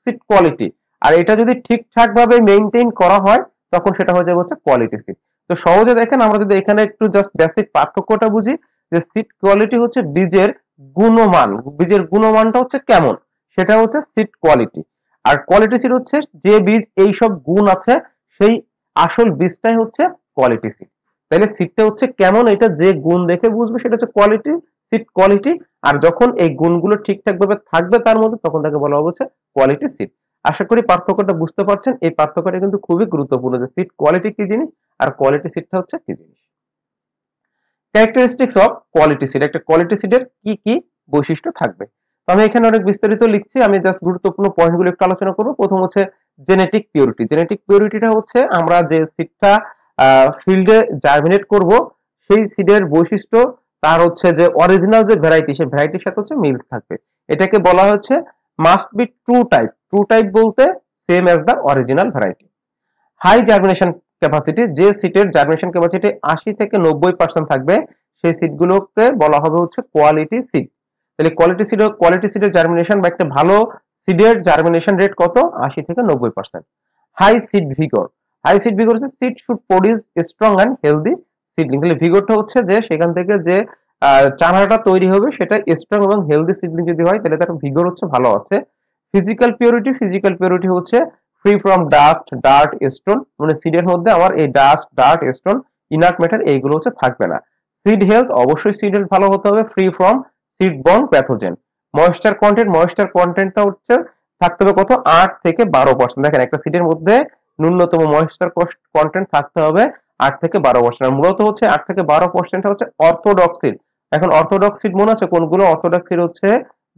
সিড কোয়ালিটি। আর এটা যদি ঠিকঠাক ভাবে মেইনটেইন করা হয় তখন সেটা হয়ে যাবে হচ্ছে কোয়ালিটি সিড। তো সহজে দেখেন আমরা যদি এখানে একটু জাস্ট বেসিক পার্থক্যটা বুঝি যে সিড কোয়ালিটি হচ্ছে বীজের গুণমান, বীজের গুণমানটা হচ্ছে কেমন সেটা হচ্ছে সিড কোয়ালিটি। আর কোয়ালিটি সিড হচ্ছে যে বীজ এইসব গুণ আছে সেই আসল বীজটাই হচ্ছে কোয়ালিটি সিড। তাহলে সিডটা হচ্ছে কেমন এটা যে গুণ দেখে বুঝবে সেটা হচ্ছে কোয়ালিটি সিড কোয়ালিটি। আর যখন এই গুণগুলো ঠিকঠাক ভাবে থাকবে তার মধ্যে তখন তাকে বলা হবে হচ্ছে কোয়ালিটি সিড। আশা করি পার্থক্যটা বুঝতে পারছেন। এই পার্থক্যটা কিন্তু খুবই গুরুত্বপূর্ণ যে সিড কোয়ালিটি কি জিনিস আর কোয়ালিটি সিডটা হচ্ছে কি জিনিস। ক্যারেক্টারিস্টিক্স অফ কোয়ালিটি সিড, একটা কোয়ালিটি সিডের কি কি বৈশিষ্ট্য থাকবে। তো আমি এখানে অনেক বিস্তারিত লিখছি, আমি জাস্ট গুরুত্বপূর্ণ পয়েন্টগুলো একটু আলোচনা করব। প্রথম হচ্ছে জেনেটিক পিউরিটি। জেনেটিক পিউরিটিটা হচ্ছে আমরা যে সিডটা ফিল্ডে জার্মিনেট করব সেই সিডের বৈশিষ্ট্য তার হচ্ছে যে অরিজিনাল যে ভ্যারাইটি সেই ভ্যারাইটির সাথে হচ্ছে মিল থাকবে। এটাকে বলা হচ্ছে must be true type. True type বলতে same as the original variety. High germination capacity, যে সিটের জার্মিনেশন ক্যাপাসিটি 80 থেকে 90% থাকবে সেই সিটগুলোকে বলা হবে হচ্ছে কোয়ালিটি সিড। তাহলে কোয়ালিটি সিডের জার্মিনেশন বা একটা ভালো সিডের জার্মিনেশন রেট কত? 80 থেকে 90%। High seed vigour, high seed vigour হচ্ছে seed should produce strong and healthy seedling. তাহলে ভিগরটা হচ্ছে যে সেখান থেকে যে চারাটা তৈরি হবে সেটা স্ট্রং এবং হেলদি সিডলিং যদি হয় তাহলে তার ভিগর হচ্ছে ভালো আছে। ফিজিক্যাল পিউরিটি, ফিজিক্যাল পিউরিটি হচ্ছে free from dust, dirt, stone, মানে সিডের মধ্যে আমার এই dust, dirt, stone, inert matter এইগুলো হচ্ছে থাকবে না। সিড হেলথ, অবশ্যই সিড হেলথ ভালো হতে হবে, free from seed borne pathogen. Moisture content, moisture কন্টেন্টটা হচ্ছে থাকতে হবে কত? 8 থেকে 12%। দেখেন একটা সিডের মধ্যে ন্যূনতম ময়েশ্চার কন্টেন্ট থাকতে হবে 8 থেকে 12%। মূলত হচ্ছে 8 থেকে 12% হচ্ছে অর্থোডক্স সিড। এখন অর্থোডক্স সিড মনে আছে কোনগুলো? অর্থোডক্স সিড হচ্ছে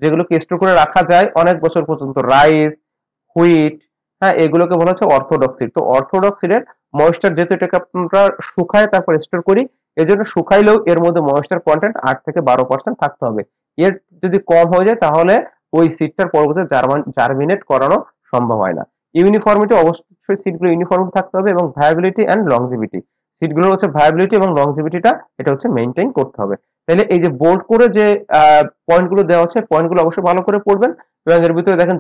যেগুলোকে স্টোর করে রাখা যায় অনেক বছর পর্যন্ত, রাইস, হুইট, হ্যাঁ, এগুলোকে বলা হচ্ছে অর্থোডক্স সিড। তো অর্থোডক্স সিডের ময়েশ্চার যেহেতু এটাকে আমরা শুকায় তারপর স্টোর করি, এজন্য শুকাইলেও এর মধ্যে ময়েশ্চার কন্টেন্ট 8 থেকে 12% থাকতে হবে। এর যদি কম হয়ে যায় তাহলে ওই সিডটার পরবর্তীতে জার্মিনেট করানো সম্ভব হয় না। ইউনিফর্মিটি, অবশ্যই সিটগুলো ইউনিফর্ম থাকতে হবে, এবং ভায়াবিলিটি এন্ড লংজিভিটি, সিটগুলো হচ্ছে ভায়াবিলিটি এবং লংজিভিটিটা এটা হচ্ছে মেইনটেইন করতে হবে। তাহলে এই যে বোল্ড করে যে পয়েন্টগুলো দেওয়া আছে, পয়েন্টগুলো অবশ্যই ভালো করে পড়বেন, এবং এর ভিতরে দেখেন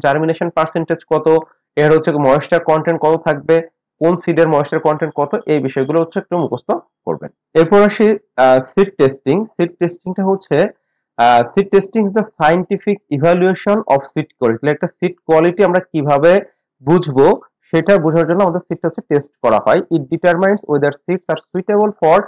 জার্মিনেশন পার্সেন্টেজ কত, এর হচ্ছে ময়েশ্চার কন্টেন্ট কত থাকবে, কোন সিডের ময়েশ্চার কন্টেন্ট কত, এই বিষয়গুলো হচ্ছে একটু মুখস্থ করবেন। এরপর আসি সিড টেস্টিং। সিড টেস্টিংটা হচ্ছে seed testing is the scientific evaluation of seed quality. একটা সিড কোয়ালিটি আমরা কিভাবে বুঝবো সেটা বোঝার জন্য আমাদের সিডটা হচ্ছে টেস্ট করা হয়। It determines whether seeds are suitable for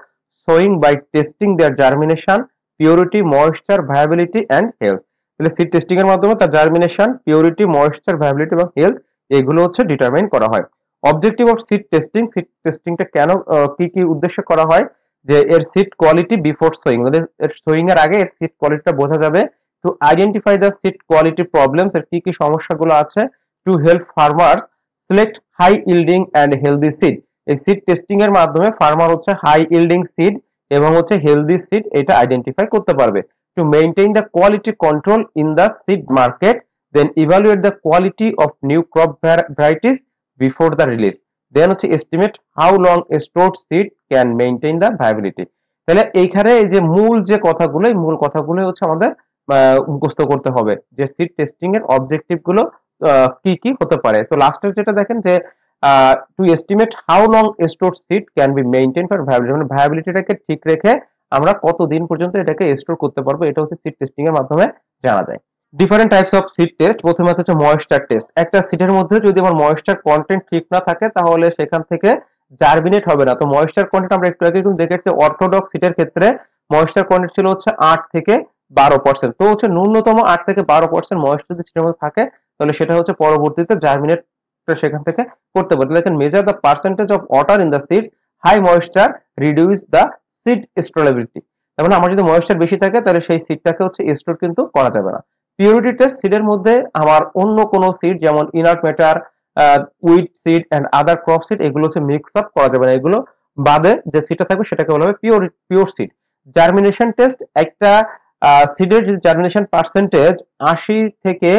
sowing by testing their germination, purity, moisture, viability and health। তাহলে সিড টেস্টিং এর মাধ্যমে তার জার্মিনেশন, পিউরিটি, ময়েশ্চার, ভায়াবিলিটি এবং হেলথ এগুলো হচ্ছে ডিটারমাইন করা হয়। Objective of seed testing, seed টেস্টিংটা কেন কি কি উদ্দেশ্যে করা হয়, যে এর সিড কোয়ালিটি বিফোর সোয়িং, মানে এর সোয়িং এর আগে এর সিড কোয়ালিটিটা বোঝা যাবে। To identify the seed quality problems, এর কি কি সমস্যাগুলো আছে। To help farmers select high yielding and healthy seed, এই সিড টেস্টিং এর মাধ্যমে ফার্মার হচ্ছে হাই ইল্ডিং সিড এবং হচ্ছে হেলদি সিড এটা আইডেন্টিফাই করতে পারবে। To maintain the quality control in the seed market, then evaluate the quality of new crop varieties before the release, then হচ্ছে estimate how long stored seed can maintain the viability. তাহলে এইখানে এই যে মূল যে কথাগুলো, এই মূল কথাগুলো হচ্ছে আমাদের মুখস্থ করতে হবে, যে সিড টেস্টিং এর অবজেক্টিভ গুলো কি কি হতে পারে। তো লাস্টের যেটা দেখেন যে to estimate how long store seed can be maintain for viability, মানে ভায়াবিলিটিটাকে ঠিক রেখে আমরা কতদিন পর্যন্ত এটাকে স্টোর করতে পারবো, এটা হচ্ছে সিড টেস্টিং এর মাধ্যমে জানা যায়। Different types of seed test. প্রথমে হচ্ছে ময়েশ্চার টেস্ট। একটা সিডের মধ্যে যদি আমার ময়েশ্চার কন্টেন্ট ঠিক না থাকে তাহলে সেখান থেকে জার্মিনেট হবে না। তো ময়েশ্চার কন্টেন্ট আমরা একটু আগে কিন্তু দেখেছি, অর্থোডক্স সিডের ক্ষেত্রে ময়েশ্চার কন্টেন্ট ছিল হচ্ছে 8 থেকে 12%। তো হচ্ছে ন্যূনতম 8 থেকে 12% ময়েশ্চার যদি সিডের মধ্যে থাকে তাহলে সেটা হচ্ছে পরবর্তীতে জার্মিনেট সেখান থেকে করতে পারে। দেখেন measure the percentage of water in the seeds, high moisture reduce the seed storability. তার মানে আমার যদি ময়েশ্চার বেশি থাকে তাহলে সেই সিডটাকে হচ্ছে স্টোর কিন্তু করা যাবে না। পিউরিটি টেস্ট, সিডের মধ্যে আমার অন্য কোন সিড যেমন inert matter, weed seed and other crop seed এগুলো হচ্ছে মিক্স আপ করা যাবে না, এগুলো বাদে যে সিডটা থাকবে সেটাকে বলা হবে পিওর সিড। জার্মিনেশন টেস্ট, একটা সিডের যদি জার্মিনেশন পার্সেন্টেজ 80 থেকে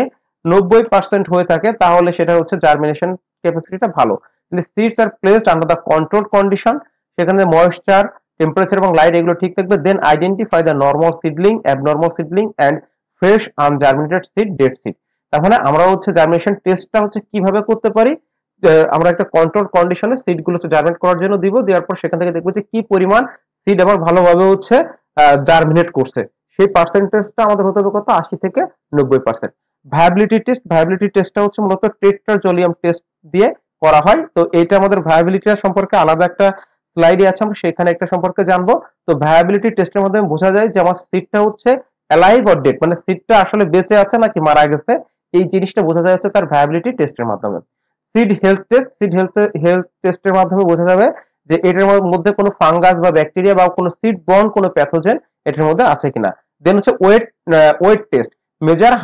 90% হয়ে থাকে তাহলে সেটা হচ্ছে জার্মিনেশন ক্যাপাসিটিটা ভালো। Seeds are placed under the control condition, সেখানে ময়েশ্চার, টেম্পারেচার এবং লাইট এগুলো ঠিক থাকবে। Then identify the normal seedling, abnormal seedling and fresh ungerminated seed, dead seed. তার মানে আমরা হচ্ছে জার্মিনেশন টেস্টটা হচ্ছে কিভাবে করতে পারি, আমরা একটা কন্ট্রোল কন্ডিশনে সিড গুলো জার্মিনেট করার জন্য দিব, দেওয়ার পর সেখান থেকে দেখবো যে কি পরিমাণ সিড আবার ভালোভাবে হচ্ছে জার্মিনেট করছে, সেই পার্সেন্টেজটা আমাদের হতে হবে কত, 80 থেকে 90%। ভায়াবিলিটি টেস্ট, ভায়াবিলিটি টেস্টটা হচ্ছে মূলত টেট্রাজোলিয়াম টেস্ট দিয়ে করা হয়। তো এটা আমাদের ভায়াবিলিটি সম্পর্কে আলাদা একটা স্লাইডে আছে, আমরা সেখানে একটা সম্পর্কে জানবো। তো ভায়াবিলিটি টেস্টের মাধ্যমে বোঝা যায় যে আমার সিডটা হচ্ছে অ্যালাইভ অর ডেড, মানে সিডটা আসলে বেঁচে আছে নাকি মারা গেছে, এই জিনিসটা বোঝা যায় হচ্ছে তার ভায়াবিলিটি টেস্টের মাধ্যমে। Seed health test, seed health টেস্টের মাধ্যমে বোঝা যাবে যে এটার মধ্যে কোনো ফাঙ্গাস বা ব্যাকটেরিয়া বা কোনো সিড বর্ন কোনো প্যাথোজেন এটার মধ্যে আছে কিনা। দেন হচ্ছে weight test, measure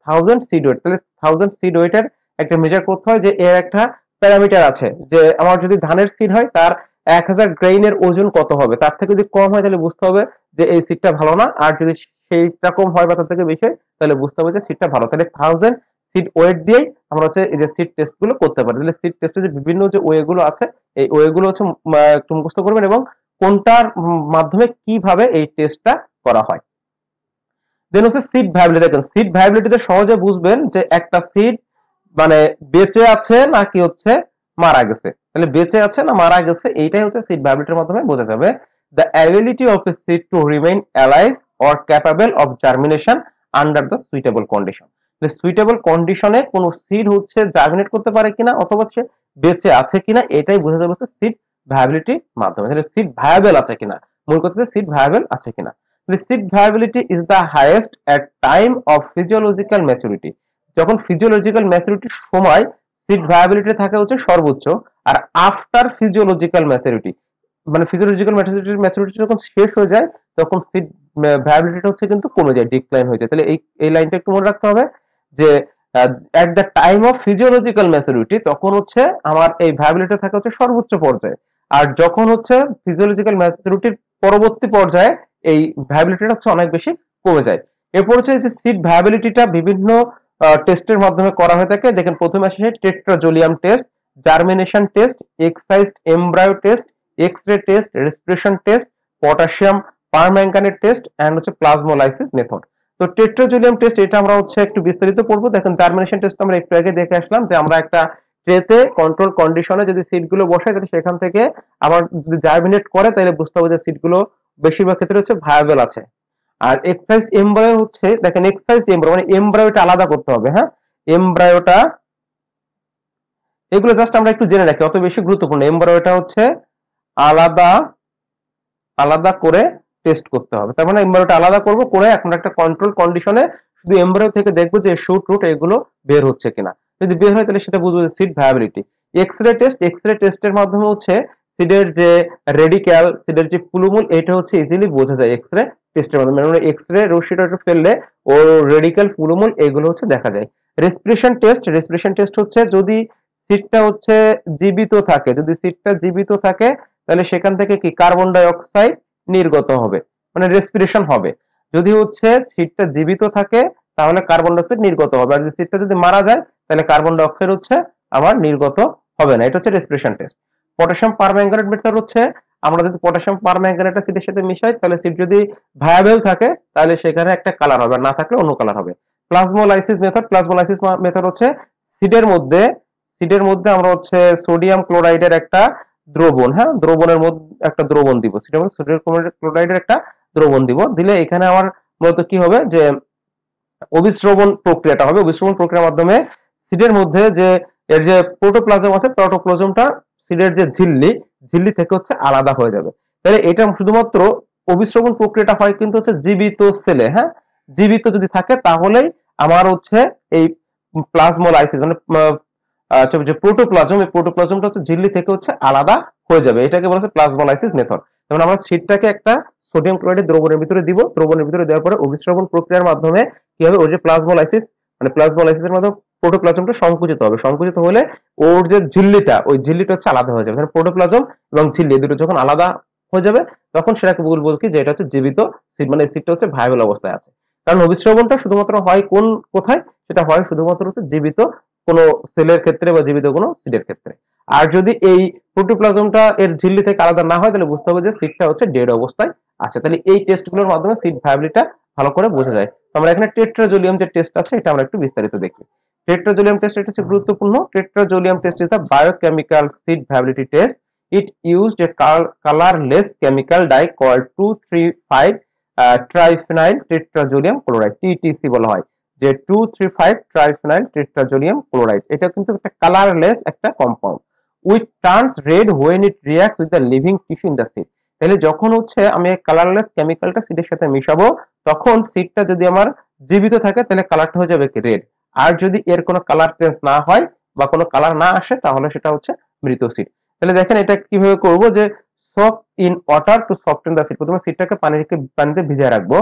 1000 seed weight, তাহলে 1000 সিড ওয়েটের একটা মেজার করতে হয়, যে এর একটা প্যারামিটার আছে, যে আমার যদি ধানের সিড হয় তার 1000 গ্রেইনের ওজন কত হবে, তার থেকে যদি কম হয় তাহলে বুঝতে হবে যে এই সিডটা ভালো না, আর যদি সেইটা কম হয় বা তার থেকে বেশি হয় তাহলে বুঝতে হবে যে সিডটা ভালো। তাহলে 1000 সিড ওয়েট দিয়েই আমরা হচ্ছে এই যে সিড টেস্ট গুলো করতে পারি। তাহলে সিড টেস্টের যে বিভিন্ন যে ওয়ে গুলো আছে এই ওয়ে গুলো হচ্ছে একটু মুখস্থ করবেন, এবং কোনটার মাধ্যমে কিভাবে এই টেস্টটা করা হয়। দেন হচ্ছে সিড ভায়াবিলিটি। দেখেন সিড ভায়াবিলিটিতে সহজে বুঝবেন যে একটা সিড মানে বেঁচে আছে নাকি হচ্ছে মারা গেছে। তাহলে বেঁচে আছে না মারা গেছে এইটাই হচ্ছে সিড ভায়াবিলিটির মাধ্যমে বোঝা যাবে। The ability of a seed to remain alive or capable of germination under the suitable condition. Suitable কন্ডিশনে কোন সিড হচ্ছে জার্মিনেট করতে পারে কিনা অথবা সে বেঁচে আছে কিনা এটাই বোঝা যাবে সিড ভায়াবিলিটির মাধ্যমে। তাহলে সিড ভায়াবল আছে কিনা, মূল কথা হচ্ছে সিড ভায়াবল আছে কিনা। The seed viability is the highest at time of physiological maturity. যখন ফিজিওলজিক্যাল ম্যাচুরিটির সময় সিড ভায়াবিলিটি থাকে হচ্ছে সর্বোচ্চ, আর আফটার ফিজিওলজিক্যাল ম্যাচুরিটি মানে ফিজিওলজিক্যাল ম্যাচুরিটি যখন শেষ হয়ে যায় তখন সিড ভায়াবিলিটিটা হচ্ছে কিন্তু কমে যায়, ডিক্লাইন হয়ে যায়। তাহলে এই লাইনটা একটু মনে রাখতে হবে যে at the time of physiological maturity তখন হচ্ছে আমার এই ভায়াবিলিটি থাকে হচ্ছে সর্বোচ্চ পর্যায়ে, আর যখন হচ্ছে ফিজিওলজিক্যাল ম্যাচুরিটির পরবর্তী পর্যায়ে এই ভায়াবিলিটিটা হচ্ছে অনেক বেশি কমে যায়। এরপর হচ্ছে যে সিড ভায়াবিলিটিটা বিভিন্ন টেস্টের মাধ্যমে করা হয়ে থাকে। দেখেন প্রথমে আসে tetrazolium test, germination test, excised embryo test, X-ray test, respiration test, potassium permanganate test and হচ্ছে প্লাজমোলাইসিস মেথড। তো টেট্রাজোলিয়াম টেস্ট এটা আমরা হচ্ছে একটু বিস্তারিত পড়বো। দেখেন জার্মিনেশন টেস্ট আমরা একটু আগে দেখে আসলাম যে আমরা একটা ট্রেতে কন্ট্রোল কন্ডিশনে যদি সিডগুলো বসাই তাহলে সেখান থেকে আবার যদি জার্মিনেট করে তাহলে বুঝতে হবে যে সিডগুলো বেশিরভাগ ক্ষেত্রে হচ্ছে ভায়াবল আছে। আর এক্সাইজড এমব্রায়ো হচ্ছে, দেখেন এক্সাইজড এমব্রায়ো মানে এমব্রায়োটা আলাদা করতে হবে, হ্যাঁ এমব্রায়োটা, এগুলো জাস্ট আমরা একটু জেনে রাখি, অত বেশি গুরুত্বপূর্ণ। এমব্রায়োটা হচ্ছে আলাদা আলাদা করে টেস্ট করতে হবে। তার মানে এমব্রায়োটা আলাদা করব, করে এখন একটা কন্ট্রোল কন্ডিশনে শুধু এমব্রায়ো থেকে দেখবো যে শুট রুট এগুলো বের হচ্ছে কিনা। যদি বের হয় তাহলে সেটা বুঝবো যে seed viability. X-ray test, x-ray টেস্টের মাধ্যমে হচ্ছে সিডের যে রেডিক্যাল, সিডের যে ফুলমুল এটা হচ্ছে ইজিলি বোঝা যায় এক্স-রে টেস্টের মাধ্যমে। মানে এক্স-রে রশ্মিটা ফেললে ও রেডিক্যাল ফুলমুল এগুলো হচ্ছে দেখা যায়। রেসপিরেশন টেস্ট, রেসপিরেশন টেস্ট হচ্ছে যদি সিডটা হচ্ছে জীবিত থাকে, যদি সিডটা জীবিত থাকে তাহলে সেখান থেকে কি কার্বন ডাই অক্সাইড নির্গত হবে, মানে রেসপিরেশন হবে। যদি হচ্ছে সিডটা জীবিত থাকে তাহলে কার্বন ডাই অক্সাইড নির্গত হবে, আর যদি সিডটা যদি মারা যায় তাহলে কার্বন ডাই অক্সাইড হচ্ছে আবার নির্গত হবে না। এটা হচ্ছে respiration test. Potassium permanganate method হচ্ছে আমরা যদি পটাশিয়াম পারম্যাঙ্গানেটটা সিডের সাথে মিশাই তাহলে সিড যদি ভায়াবল থাকে তাহলে সেখানে একটা কালার হবে, আর না থাকলে অন্য কালার হবে। প্লাজমোলাইসিস মেথড, প্লাজমোলাইসিস মেথড হচ্ছে সিডের মধ্যে সিডের মধ্যে আমরা হচ্ছে সোডিয়াম ক্লোরাইডের একটা দ্রবণ, হ্যাঁ দ্রবণের মধ্যে একটা দ্রবণ দিব, সিডের মধ্যে সোডিয়াম ক্লোরাইডের একটা দ্রবণ দিব, দিলে এখানে আমার মূলত কি হবে যে অভিস্রবণ প্রক্রিয়াটা হবে। অভিস্রবণ প্রক্রিয়ার মাধ্যমে সিডের মধ্যে যে এর যে প্রোটোপ্লাজম আছে, প্রোটোপ্লাজমটা সিডের যে ঝিল্লি, ঝিল্লি থেকে হচ্ছে আলাদা হয়ে যাবে। তাহলে এটা শুধুমাত্র অভিস্রবণ প্রক্রিয়াটা হয় কিন্তু হচ্ছে জীবিত সেলে, হ্যাঁ জীবিত যদি থাকে তাহলেই আমার হচ্ছে এই প্লাজমোলাইসিস মানে যে প্রোটোপ্লাজম, এই প্রোটোপ্লাজমটা হচ্ছে ঝিল্লি থেকে হচ্ছে আলাদা হয়ে যাবে, এটাকে বলা হচ্ছে প্লাজমোলাইসিস মেথড। যেমন আমরা সিডটাকে একটা সোডিয়াম ক্লোরাইড দ্রবণের ভিতরে দিব, দ্রবণের ভিতরে দেওয়ার পরে অভিস্রবণ প্রক্রিয়ার মাধ্যমে কি হবে, ওই যে প্লাজমোলাইসিস মানে প্লাজমোলাইসিসের মাধ্যমে প্রোটোপ্লাজমটা সংকুচিত হবে, সংকুচিত হলে ওর যে ঝিল্লিটা, ওই ঝিল্লিটা হচ্ছে আলাদা হয়ে যাবে। প্রোটোপ্লাজম এবং ঝিল্লি দুটো যখন আলাদা হয়ে যাবে তখন সেটাকে বলবো কি যে এটা হচ্ছে জীবিত সিড, মানে সিডটা হচ্ছে ভায়াবল অবস্থায় আছে। কারণ অভিস্রবণটা শুধুমাত্র হয় কোথায়, সেটা হয় শুধুমাত্র হচ্ছে জীবিত কোনো সেলের ক্ষেত্রে বা জীবিত কোনো সিডের ক্ষেত্রে। আর যদি এই প্রোটোপ্লাজমটা এর ঝিল্লি থেকে আলাদা না হয় তাহলে বুঝতে হবে যে সিডটা হচ্ছে ডেড অবস্থায় আছে। তাহলে এই টেস্টগুলোর মাধ্যমে সিড ভায়াবিলিটিটা ভালো করে বোঝা যায়। তো আমরা এখানে টেট্রাজোলিয়াম যে টেস্ট আছে এটা আমরা একটু বিস্তারিত দেখি। টেট্রাজোলিয়াম টেস্ট এটা হচ্ছে গুরুত্বপূর্ণ। Tetrazolium test is the biochemical seed viability test. It used a colorless chemical dye called 2,3,5 triphenyl tetrazolium chloride, TTC বলা হয়। যে 2,3,5 ট্রাইফেনাইল টেট্রাজোলিয়াম ক্লোরাইড এটা কিন্তু একটা কালারলেস একটা compound, with turns red when it reacts with the living tissue in the seed. তাহলে যখন হচ্ছে আমি এই কালারলেস কেমিক্যালটা সিডের সাথে মিশাবো তখন সিডটা যদি আমার জীবিত থাকে তাহলে কালারটা হয়ে যাবে কি রেড, আর যদি এর কোনো কালার চেঞ্জ না হয় বা কোনো কালার না আসে তাহলে সেটা হচ্ছে মৃত সিড। তাহলে দেখেন এটা কিভাবে করব, যে soak in water to soften the seed, প্রথমে সিডটাকে পানিতে ভিজিয়ে রাখবো,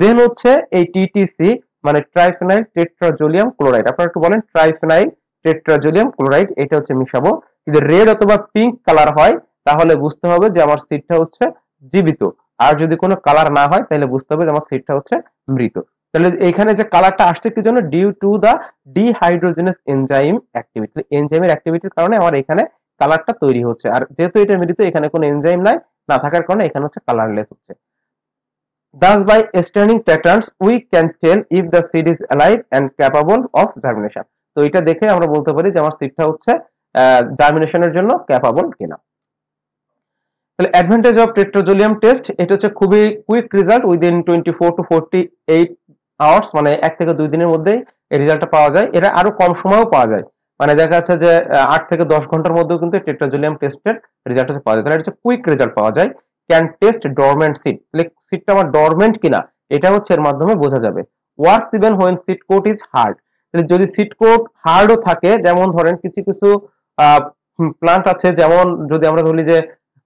দেন হচ্ছে এই টিটিসি মানে ট্রাইফেনাইল টেট্রাজোলিয়াম ক্লোরাইড, আপনারা একটু বলেন ট্রাইফেনাইল টেট্রাজোলিয়াম ক্লোরাইড, এটা হচ্ছে মিশাবো। যদি রেড অথবা পিঙ্ক কালার হয় তাহলে বুঝতে হবে যে আমার সিডটা হচ্ছে জীবিত, আর যদি কোনো কালার না হয় তাহলে বুঝতে হবে যে আমার সিডটা হচ্ছে মৃত। তাহলে এখানে যে কালারটা আসছে কি জন্য, due to the dehydrogenase enzyme activity, এনজাইমের অ্যাক্টিভিটির কারণে আমার এখানে কালারটা তৈরি হচ্ছে। আর যেহেতু এটা মৃত এখানে কোনো এনজাইম নাই, না থাকার কারণে এখানে হচ্ছে কালারলেস হচ্ছে। Thus, by staining patterns, we can tell if the seed is alive and capable of germination. তো এটা দেখে আমরা বলতে পারি যে আমার সিডটা হচ্ছে জার্মিনেশনের জন্য ক্যাপাবল কিনা। তাহলে অ্যাডভান্টেজ অফ টেট্রাজোলিয়াম টেস্ট, এটা হচ্ছে খুবই quick result, within 24 to 48 hours, মানে 1 থেকে 2 দিনের মধ্যেই এই রেজাল্টটা পাওয়া যায়। এটা আরো কম সময়েও পাওয়া যায়, মানে দেখা যাচ্ছে যে 8 থেকে 10 ঘন্টার মধ্যেও কিন্তু টেট্রাজোলিয়াম টেস্টের রেজাল্ট পাওয়া যায়। তাহলে এটা হচ্ছে কুইক রেজাল্ট পাওয়া যায়। ক্যান টেস্ট ডরমেন্ট সিড, তাহলে সিডটা আমার ডরমেন্ট কিনা এটা হচ্ছে এর মাধ্যমে বোঝা যাবে। Works even when seed coat is hard, তাহলে যদি সিড কোট হার্ডও থাকে, যেমন ধরেন কিছু কিছু প্লান্ট আছে, যেমন যদি আমরা ধরি যে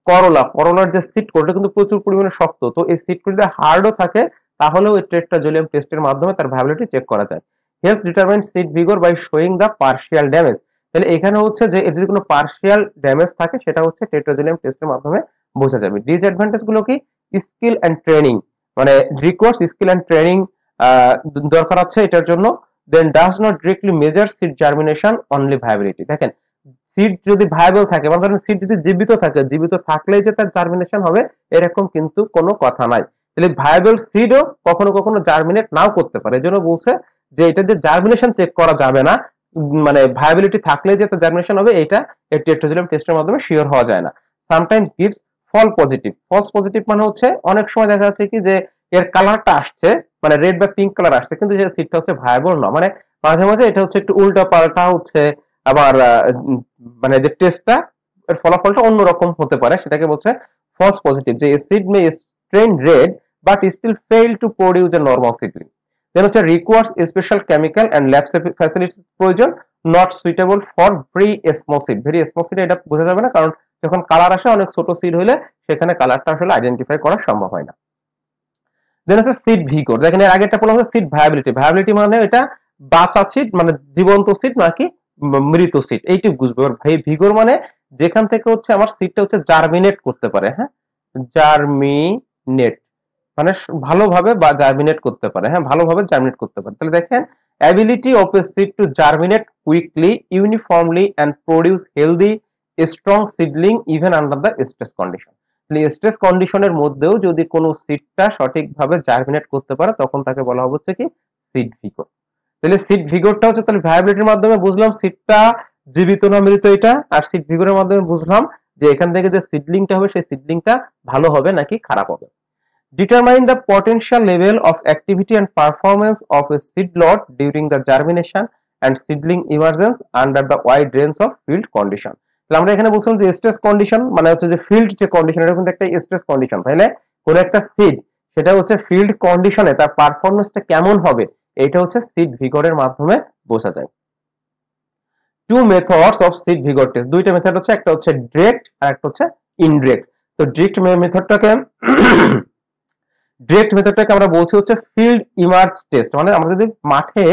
করলার যে সিড কোট কিন্তু প্রচুর পরিমাণে শক্ত, তো এই সিড কোট যদি হার্ডও থাকে তাহলেও এই টেট্রাজোলিয়াম টেস্টের মাধ্যমে তার ভায়াবিলিটি চেক করা যায়। Help determine seed vigour by showing the partial damage, তাহলে এখানে হচ্ছে যে এর যদি কোনো পার্শিয়াল ড্যামেজ থাকে সেটা হচ্ছে টেট্রাজোলিয়াম টেস্টের মাধ্যমে বোঝা যাবে। ডিসঅ্যাডভান্টেজ গুলো কি, স্কিল এন্ড ট্রেনিং, মানে রিকোয়ার্স স্কিল এন্ড ট্রেনিং দরকার আছে এটার জন্য। Then does not directly measure seed germination, only viability. দেখেন সিড যদি ভায়াবল থাকে, মানে ধরেন সিড যদি জীবিত থাকে, জীবিত থাকলেই যে তার জার্মিনেশন হবে এরকম কিন্তু কোনো কথা নাই। তাহলে ভায়াবল সিডও কখনো কখনো জার্মিনেট নাও করতে পারে। এজন্য বলছে যে এটা যে জার্মিনেশন চেক করা যাবে না, মানে ভায়াবিলিটি থাকলে যে তার জার্মিনেশন হবে এটা এই টেট্রাজোলিয়াম টেস্টের মাধ্যমে শিওর হওয়া যায় না। সামটাইমস গিভস ফল পজিটিভ। ফলস পজিটিভ মানে হচ্ছে অনেক সময় দেখা যাচ্ছে কি যে এর কালারটা আসছে, মানে রেড বা পিঙ্ক কালার আসছে, কিন্তু যে সিডটা হচ্ছে ভায়াবল না, মানে মাঝে মাঝে এটা হচ্ছে একটু উল্টা পাল্টা হচ্ছে, আবার মানে যে টেস্টটা এর ফলাফলটা অন্যরকম হতে পারে, সেটাকে বলছে ফলস পজিটিভ। যে seed may strain red but still fail to produce a normal seedling. Then হচ্ছে requires special chemical and lab facilities প্রয়োজন, not suitable for very small seed. Very small seed এটা বোঝা যাবে না, কারণ যখন কালার আসে অনেক ছোট সিড হলে সেখানে কালারটা আসলে আইডেন্টিফাই করা সম্ভব হয় না। দেন আছে সিড ভিগর। দেখেন এর আগে একটা বলা হচ্ছে সিড ভায়াবিলিটি। ভায়াবিলিটি মানে এটা বাঁচা সিড, মানে জীবন্ত সিড নাকি মৃত সিড, এইটুকু বুঝবো। আর ভাই ভিগর মানে যেখান থেকে হচ্ছে আমার সিডটা হচ্ছে জার্মিনেট করতে পারে, হ্যাঁ, জার্মিনেট মানে ভালোভাবে বা জার্মিনেট করতে পারে, হ্যাঁ, ভালোভাবে জার্মিনেট করতে পারে। তাহলে দেখেন ability of a seed to germinate quickly, uniformly and produce healthy strong seedling even under the stress condition. Stress কন্ডিশনের মধ্যেও যদি কোনো সিডটা সঠিকভাবে জার্মিনেট করতে পারে তখন তাকে বলা হচ্ছে কি সিড ভিগর। তাহলে সিড ভিগরটা হচ্ছে, তাহলে ভায়াবিলিটির মাধ্যমে বুঝলাম সিডটা জীবিত না মৃত এটা, আর সিড ভিগরের মাধ্যমে বুঝলাম যে এখান থেকে যে সিডলিংটা হবে সেই সিডলিংটা ভালো হবে নাকি খারাপ হবে। Determine the potential level of activity and performance of a seedlot during the germination and seedling emergence under the wide range of field condition. তাহলে আমরা এখানে বলছিলাম যে স্ট্রেস কন্ডিশন মানে হচ্ছে যে ফিল্ড যে কন্ডিশন, এটা কিন্তু একটা স্ট্রেস কন্ডিশন। তাহলে কোন একটা সিড সেটা হচ্ছে ফিল্ড কন্ডিশনে তার পারফরম্যান্সটা কেমন হবে এটা হচ্ছে সিড ভিগরের মাধ্যমে বোঝা যায়। Two methods of seed vigour test, দুইটা মেথড হচ্ছে, একটা হচ্ছে ডিরেক্ট আর একটা হচ্ছে ইনডিরেক্ট। তো ডিরেক্ট মেথডটাকে ডিরেক্ট মেথডটাকে আমরা বলছি হচ্ছে ফিল্ড ইমার্জ টেস্ট, মানে আমরা যদি মাঠে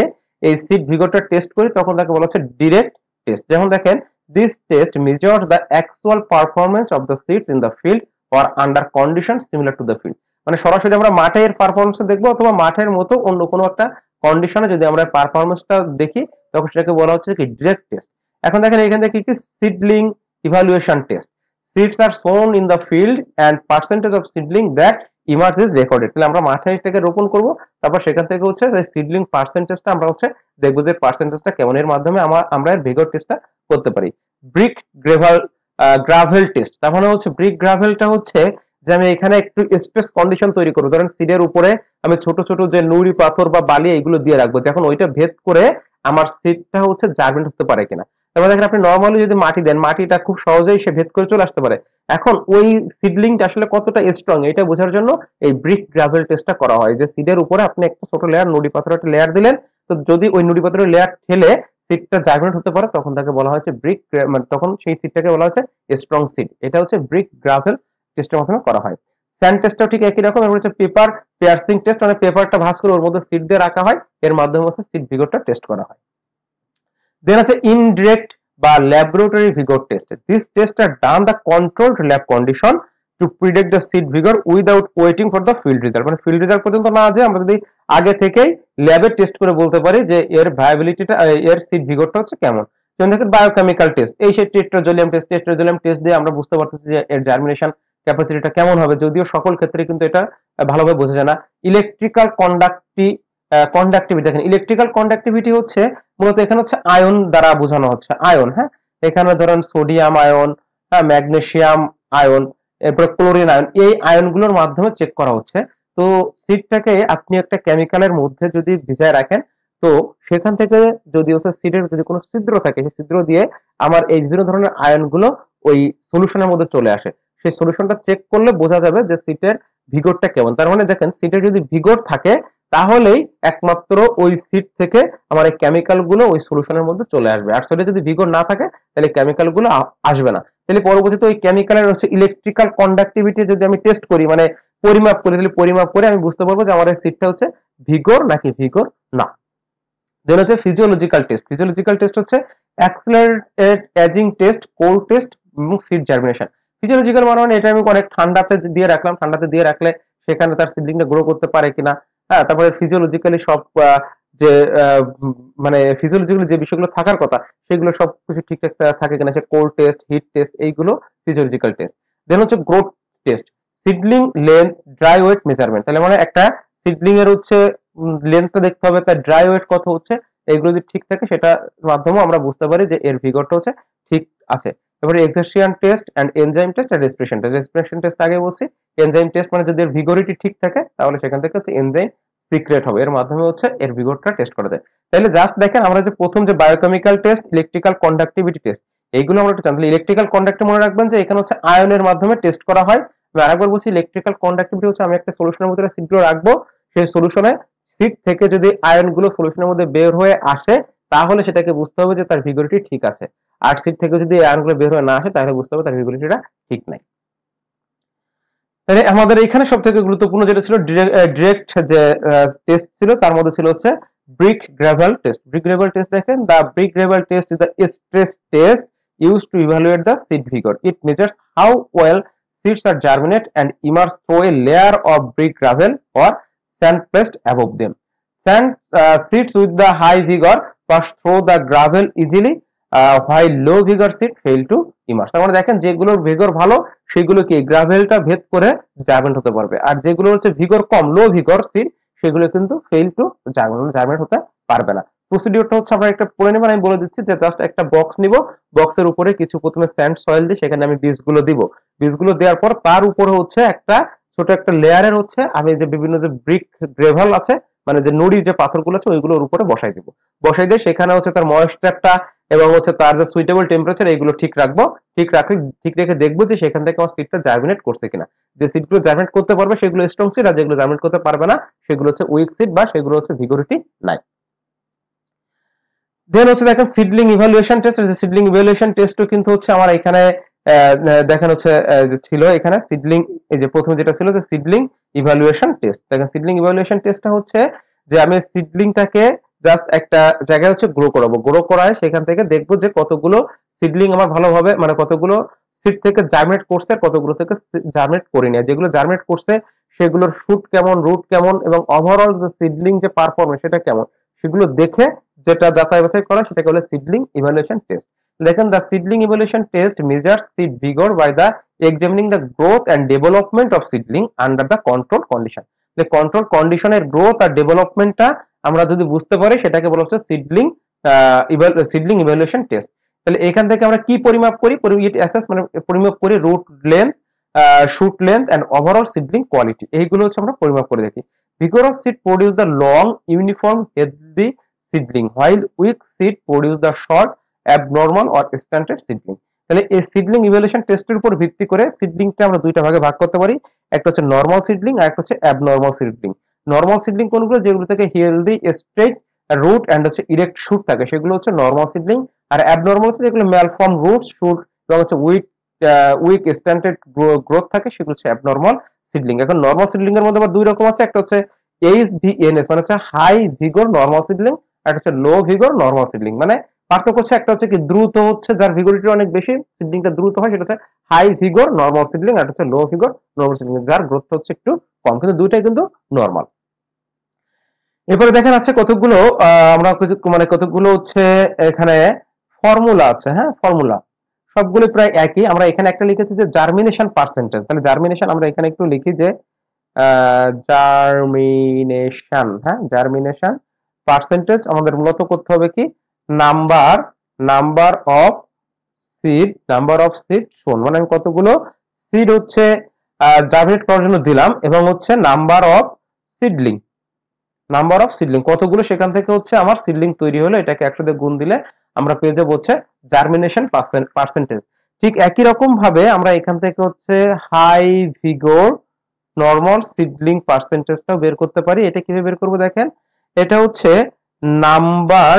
এই সিড ভিগরটা টেস্ট করি তখন তাকে বলা হচ্ছে ডিরেক্ট টেস্ট। যেমন দেখেন this test measures the actual performance of the seeds in the field or under condition similar to the field. মানে সরাসরি আমরা মাঠে এর পারফরম্যান্স দেখবো, অথবা মাঠের মতো অন্য কোনো একটা কন্ডিশনে যদি আমরা পারফরম্যান্সটা দেখি তখন সেটাকে বলা হচ্ছে কি ডিরেক্ট টেস্ট। এখন দেখেন এখানে কি কি seedling evaluation test. Seeds are sown in the field and percentage of seedling that emerge is recorded. তাহলে আমরা মাঠে এটাকে রোপণ করব, তারপর সেখান থেকে হচ্ছে সিডলিং পার্সেন্টেজটা আমরা হচ্ছে দেখবো যে পার্সেন্টেজটা কেমন, এর মাধ্যমে আমরা ভিগর টেস্টটা করতে পারি। ব্রিক গ্রাভেল টেস্ট, তার মানে হচ্ছে ব্রিক গ্রাভেলটা হচ্ছে যে আমি এখানে একটু স্ট্রেস কন্ডিশন তৈরি করবো, ধরেন সিডের উপরে আমি ছোট ছোট যে নুড়ি পাথর বা বালি এগুলো দিয়ে রাখবো, যখন ওইটা ভেদ করে আমার সিডটা হচ্ছে জার্মিনেট হতে পারে কিনা। তারপর দেখেন আপনি নর্মালি যদি মাটি দেন, মাটিটা খুব সহজেই সে ভেদ করে চলে আসতে পারে। এখন ওই সিডলিংটা আসলে কতটা স্ট্রং এটা বোঝার জন্য এই ব্রিক গ্রাভেল টেস্টটা করা হয়, যে সিডের উপরে আপনি একটা ছোট লেয়ার নুড়ি পাথরের একটা লেয়ার দিলেন, তো যদি ওই নুড়ি পাথরের লেয়ার ঠেলে সিডটা জার্মিনেট হতে পারে তখন তাকে বলা হচ্ছে ব্রিক, মানে তখন সেই সিডটাকে বলা হচ্ছে স্ট্রং সিড। এটা হচ্ছে ব্রিক গ্রাভেল টেস্টের মাধ্যমে করা হয়। স্যান্ড টেস্টটাও ঠিক একই রকম, এবার হচ্ছে পেপার পিয়ার্সিং টেস্ট, মানে পেপারটা ভাঁজ করে ওর মধ্যে সিড দিয়ে রাখা হয়, এর মাধ্যমে হচ্ছে সিড ভিগরটা টেস্ট করা হয়। দেন আছে ইনডিরেক্ট বা laboratory vigour test. This test are done the controlled lab condition to predict the seed vigour without waiting for the field result. মানে ফিল্ড রেজাল্ট পর্যন্ত না যেয়ে আমরা যদি আগে থেকেই ল্যাবে টেস্ট করে বলতে পারি যে এর ভায়াবিলিটিটা, এর সিড ভিগরটা হচ্ছে কেমন। যেমন দেখেন বায়োকেমিক্যাল টেস্ট, এই সেই টেট্রাজোলিয়াম টেস্ট, টেট্রাজোলিয়াম টেস্ট দিয়ে আমরা বুঝতে পারতেছি যে এর জার্মিনেশন ক্যাপাসিটিটা কেমন হবে, যদিও সকল ক্ষেত্রে কিন্তু এটা ভালোভাবে বোঝা যায় না। ইলেকট্রিক্যাল কন্ডাক্টিভিটি, দেখেন ইলেকট্রিক্যাল কন্ডাক্টিভিটি হচ্ছে মূলত এখানে হচ্ছে আয়ন দ্বারা বোঝানো হচ্ছে, আয়ন, হ্যাঁ, এখানে ধরেন সোডিয়াম আয়ন, হ্যাঁ, ম্যাগনেসিয়াম আয়ন, এরপর ক্লোরিন আয়ন, এই আয়নগুলোর মাধ্যমে চেক করা হচ্ছে। তো সিডটাকে আপনি একটা কেমিক্যালের মধ্যে যদি ভিজায় রাখেন, তো সেখান থেকে যদি হচ্ছে সিডের যদি কোনো ছিদ্র থাকে সেই ছিদ্র দিয়ে আমার এই বিভিন্ন ধরনের আয়নগুলো ওই সলিউশনের মধ্যে চলে আসে, সেই সলিউশনটা চেক করলে বোঝা যাবে যে সিটের ভিগরটা কেমন। তার মানে দেখেন সিটের যদি ভিগর থাকে তাহলেই একমাত্র ওই সিট থেকে আমার এই কেমিক্যাল গুলো ওই সলিউশনের মধ্যে চলে আসবে, আর সেটা যদি ভিগর না থাকে তাহলে কেমিক্যাল গুলো আসবে না। তাহলে পরবর্তীতে ওই কেমিক্যালের হচ্ছে ইলেকট্রিক্যাল কন্ডাক্টিভিটি যদি আমি টেস্ট করি, মানে পরিমাপ করি, তাহলে পরিমাপ করে আমি বুঝতে পারবো যে আমার এই সিটটা হচ্ছে ভিগর নাকি ভিগর না। দেন হচ্ছে ফিজিওলজিক্যাল টেস্ট। ফিজিওলজিক্যাল টেস্ট হচ্ছে accelerated ageing test, core test এবং সিড জার্মিনেশন। ফিজিওলজিক্যাল মানে এটা আমি অনেক ঠান্ডাতে দিয়ে রাখলাম, ঠান্ডাতে দিয়ে রাখলে সেখানে তার সিডলিংটা গ্রো করতে পারে কিনা, হ্যাঁ, তারপরে ফিজিওলজিক্যালি সব যে মানে ফিজিওলজিক্যালি যে বিষয়গুলো থাকার কথা সেগুলো সবকিছু ঠিকঠাক থাকে কিনা, সে কোল্ড টেস্ট, হিট টেস্ট, এইগুলো ফিজিওলজিক্যাল টেস্ট। দেন হচ্ছে growth test, seedling length, dry weight measurement. তাহলে মানে একটা সিডলিং এর হচ্ছে লেন্থটা দেখতে হবে, তার ড্রাই ওয়েট কত হচ্ছে, এগুলো যদি ঠিক থাকে সেটার মাধ্যমে আমরা বুঝতে পারি যে এর ভিগরটা হচ্ছে ঠিক আছে। এবারে এক্সারশিয়ান test and enzyme test and respiration test. Respiration test আগে বলছি, এনজাইম টেস্ট মানে যদি এর ভিগরিটি ঠিক থাকে তাহলে সেখান থেকে হচ্ছে এনজাইম সিক্রেট হবে, এর মাধ্যমে হচ্ছে এর ভিগরটা টেস্ট করা যায়। তাহলে জাস্ট দেখেন আমরা যে প্রথম যে biochemical test, electrical conductivity test, এইগুলো আমরা একটু জানলে ইলেকট্রিক্যাল কন্ডাক্টিভ মনে রাখবেন যে এখানে হচ্ছে আয়নের মাধ্যমে টেস্ট করা হয়। আমি আরেকবার বলছি, ইলেকট্রিক্যাল কন্ডাক্টিভিটি হচ্ছে আমি একটা সলিউশনের মধ্যে সিটগুলো রাখবো, সেই সলিউশনে সিট থেকে যদি আয়নগুলো সলিউশনের মধ্যে বের হয়ে আসে তাহলে সেটাকে বুঝতে হবে যে তার ভিগরিটি ঠিক আছে, আর সিট থেকে যদি আয়নগুলো বের হয়ে না আসে তাহলে বুঝতে হবে তার ভিগরিটিটা ঠিক নাই। তাহলে আমাদের এখানে সব থেকে গুরুত্বপূর্ণ যেটা ছিল ডিরেক্ট যে টেস্ট ছিল তার মধ্যে ছিল হচ্ছে brick gravel test. Brick gravel test দেখেন, the brick gravel test is the stress test used to evaluate the seed vigor. It measures how well seeds are germinate and emerge through a layer of brick gravel or sand placed above them. Sand seeds with the high vigor pass through the gravel easily, while low vigor seed fail to emerge. তার মানে দেখেন যেগুলোর ভিগর ভালো সেগুলো কি গ্রাভেলটা ভেদ করে germinate হতে পারবে, আর যেগুলো হচ্ছে ভিগর কম, লো ভিগর সিড, সেগুলো কিন্তু ফেল টু জার্মিনেট হতে পারবে না। প্রসিডিওরটা হচ্ছে আমরা একটা পড়ে নেব, আমি বলে দিচ্ছি যে জাস্ট একটা বক্স নিব, বক্সের উপরে কিছু প্রথমে স্যান্ড সয়েল দিই, সেখানে আমি বীজগুলো দিব, বীজগুলো দেওয়ার পর তার উপরে হচ্ছে একটা ছোট একটা লেয়ারের হচ্ছে আমি যে বিভিন্ন যে ব্রিক গ্রেভাল আছে, মানে যে নুড়ি যে পাথরগুলো আছে ওইগুলোর উপরে বসাই দিব, বসাই দিয়ে সেখানে হচ্ছে তার ময়েশ্চারটা এবং হচ্ছে তার যে সুইটেবল টেম্পারেচার এগুলো ঠিক রাখবো, ঠিক রেখে দেখবো যে সেখান থেকে আমার সিডটা জার্মিনেট করছে কিনা। যে সিডগুলো জার্মিনেট করতে পারবে সেগুলো স্ট্রং সিড, আর যেগুলো জার্মিনেট করতে পারবে না সেগুলো হচ্ছে উইক সিড বা সেগুলো হচ্ছে ভিগরিটি নাই। দেন হচ্ছে দেখেন seedling evaluation test. Seedling evaluation টেস্টও কিন্তু হচ্ছে আমার এখানে দেখেন হচ্ছে যে ছিল এখানে সিডলিং, এই যে প্রথম যেটা ছিল যে সিডলিং ইভালুয়েশন টেস্ট। দেখেন সিডলিং ইভালুয়েশন টেস্টটা হচ্ছে যে আমি সিডলিংটাকে জাস্ট একটা জায়গায় হচ্ছে গ্রো করাবো, গ্রো করায় সেখান থেকে দেখবো যে কতগুলো সিডলিং আমার ভালোভাবে মানে কতগুলো সিড থেকে জার্মিনেট করছে আর কতগুলো থেকে জার্মিনেট করেনি, আর যেগুলো জার্মিনেট করছে সেগুলোর শুট কেমন, রুট কেমন এবং ওভারঅল যে সিডলিং যে পারফরমেন্স সেটা কেমন, সেগুলো দেখে যেটা যাচাই বাছাই করা সেটাকে বলে সিডলিং ইভালুয়েশন টেস্ট। দেখেন the seedling evaluation test measures seed vigour by the examining the growth and development of seedling under the control condition. যে কন্ট্রোল কন্ডিশনের গ্রোথ আর ডেভেলপমেন্টটা আমরা যদি বুঝতে পারি সেটাকে বলা হচ্ছে সিডলিং ইভালুয়েশন টেস্ট। তাহলে এখান থেকে আমরা কি পরিমাপ করি, মানে পরিমাপ করি root length, shoot length and overall seedling quality, এইগুলো হচ্ছে আমরা পরিমাপ করে দেখি। vigorous seed produce the long uniform healthy seedling while weak seed produce the short abnormal or stunted seedling। তাহলে এই সিডলিং ইভালুয়েশন টেস্টের উপর ভিত্তি করে সিডলিংটা আমরা দুইটা ভাগে ভাগ করতে পারি, একটা হচ্ছে নরমাল সিডলিং আর একটা হচ্ছে অ্যাবনরমাল সিডলিং। নরমাল সিডলিং কোনগুলো, যেগুলো থেকে হেলদি স্ট্রেট রুট এন্ড হচ্ছে ইরেক্ট শুট থাকে সেগুলো হচ্ছে নরমাল সিডলিং, আর অ্যাবনরমাল হচ্ছে যেগুলো ম্যালফর্ম রুট শুট এবং হচ্ছে উইক স্ট্যান্ডার্ড গ্রোথ থাকে সেগুলো হচ্ছে অ্যাবনরমাল সিডলিং। এখন নরমাল সিডলিং এর মধ্যে আবার দুই রকম আছে, একটা হচ্ছে HVNS মানে হচ্ছে হাই ভিগর নরমাল সিডলিং, আর একটা হচ্ছে লো ভিগর নরমাল সিডলিং। মানে পার্থক্য হচ্ছে একটা হচ্ছে কি দ্রুত হচ্ছে যার ভিগরিটি অনেক বেশি, সিডলিংটা দ্রুত হয়, সেটা হচ্ছে হাই ভিগর নরমাল সিডলিং, আর হচ্ছে লো ভিগর নরমাল সিডলিং যার গ্রোথ হচ্ছে একটু কম, কিন্তু দুইটাই কিন্তু নরমাল। এরপরে দেখেন আছে কতগুলো আমরা মানে কতগুলো হচ্ছে এখানে ফর্মুলা আছে, হ্যাঁ ফর্মুলা সবগুলো প্রায় একই। আমরা এখানে একটা লিখেছি যে জার্মিনেশন পার্সেন্টেজ, তাহলে জার্মিনেশন আমরা এখানে একটু লিখি যে জার্মিনেশন, হ্যাঁ জার্মিনেশন পার্সেন্টেজ আমাদের মূলত করতে হবে কি নাম্বার অফ সিড শোন, মানে আমি কতগুলো সিড হচ্ছে জার্মিনেট করার জন্য দিলাম এবং হচ্ছে নাম্বার অফ সিডলিং কতগুলো সেখান থেকে হচ্ছে আমার সিডলিং তৈরি হলো, এটাকে একসাথে গুণ দিলে আমরা পেয়ে যাবো হচ্ছে জার্মিনেশন পার্সেন্টেজ। ঠিক একই রকম ভাবে আমরা এখান থেকে হচ্ছে হাই ভিগর নরমাল সিডলিং পার্সেন্টেজটাও বের করতে পারি। এটা কিভাবে বের করবো দেখেন, এটা হচ্ছে নাম্বার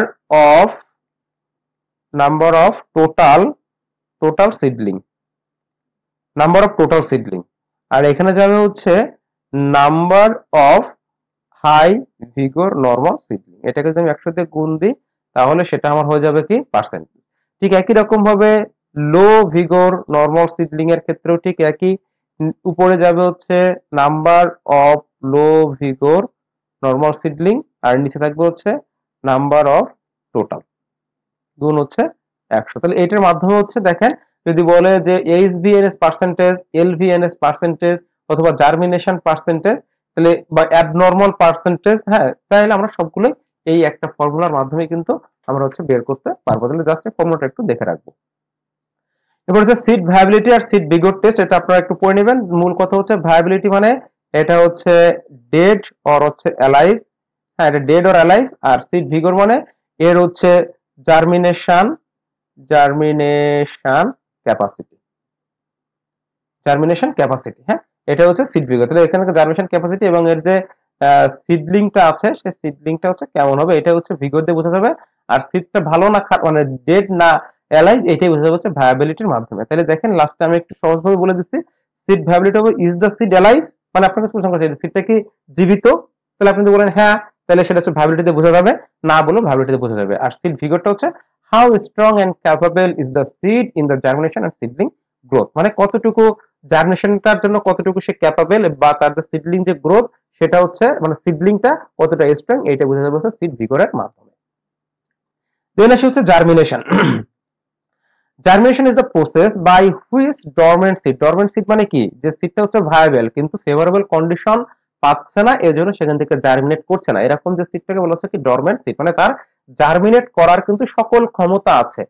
অফ টোটাল সিডলিং, আর এখানে যাবে হচ্ছে number of high vigour normal seedling. এটাকে যদি আমি একসাথে গুণ দিই তাহলে সেটা আমার হয়ে যাবে কি পার্সেন্টেজ। ঠিক একই রকম ভাবে লো ভিগর নরমাল সিডলিং এর ক্ষেত্রেও ঠিক একই, উপরে যাবে হচ্ছে number of low vigour normal seedling আর নিচে থাকবে হচ্ছে নাম্বার অফ টোটাল, গুণ হচ্ছে 100। তাহলে এটার মাধ্যমে হচ্ছে দেখেন, যদি বলে যে এইচভিএনএস পার্সেন্টেজ, এলভিএনএস পার্সেন্টেজ অথবা জার্মিনেশন পার্সেন্টেজ, তাহলে বা অ্যাবনর্মাল পার্সেন্টেজ, হ্যাঁ, তাহলে আমরা সবগুলো এই একটা ফর্মুলার মাধ্যমে কিন্তু আমরা হচ্ছে বের করতে পারবো। তাহলে জাস্ট এই ফর্মুলাটা একটু দেখে রাখবো। এবার হচ্ছে সিড ভায়াবিলিটি আর সিড ভিগর টেস্ট, এটা আপনারা একটু পড়ে নেবেন। মূল কথা হচ্ছে ভায়াবিলিটি মানে এটা হচ্ছে ডেড অর হচ্ছে অ্যালাইভ, হ্যাঁ, এটা ডেড অর অ্যালাইভ। আর সিড ভিগর মানে এর হচ্ছে germination, germination capacity, germination capacity, হ্যাঁ, এটা হচ্ছে সিড ভিগর। তাহলে এখানে জার্মিনেশন ক্যাপাসিটি এবং এর যে সিডলিংটা আছে সেই সিডলিংটা হচ্ছে কেমন হবে, এটা হচ্ছে ভিগর দিয়ে বোঝা যাবে। আর সিডটা ভালো না মানে ডেড না অ্যালাইভ, এটাই বোঝা যাবে হচ্ছে ভায়াবিলিটির মাধ্যমে। তাহলে দেখেন লাস্টে আমি একটু সহজভাবে বলে দিচ্ছি, সিড ভায়াবিলিটি হবে ইজ দ্য সিড অ্যালাইভ, মানে আপনাকে প্রশ্ন করছে সিডটা কি জীবিত, তাহলে আপনি যদি বলেন হ্যাঁ, তাহলে সেটা হচ্ছে ভায়াবিলিটি দিয়ে বোঝা যাবে, না বলে ভায়াবিলিটি দিয়ে বোঝা যাবে। আর সিড ভিগরটা হচ্ছে how strong and capable is the seed in the germination and seedling growth, মানে কতটুকু জার্মিনেশনটার জন্য কতটুকু সে ক্যাপাবল, বা তার যে সিডলিং যে গ্রোথ সেটা হচ্ছে মানে সিডলিংটা কতটা স্ট্রং, এইটা বোঝা যাবে হচ্ছে সিড ভিগরের মাধ্যমে। দেন আসে হচ্ছে germination. Germination is the process by which dormant seed, dormant seed মানে কি, যে সিডটা হচ্ছে ভায়াবল কিন্তু ফেভারেবল কন্ডিশন পাচ্ছে না, এজন্য সেখান থেকে জার্মিনেট করছে না, এরকম যে সিডটাকে বলা হচ্ছে কি ডরমেন্ট সিড, মানে তার জার্মিনেট করার কিন্তু সকল ক্ষমতা আছে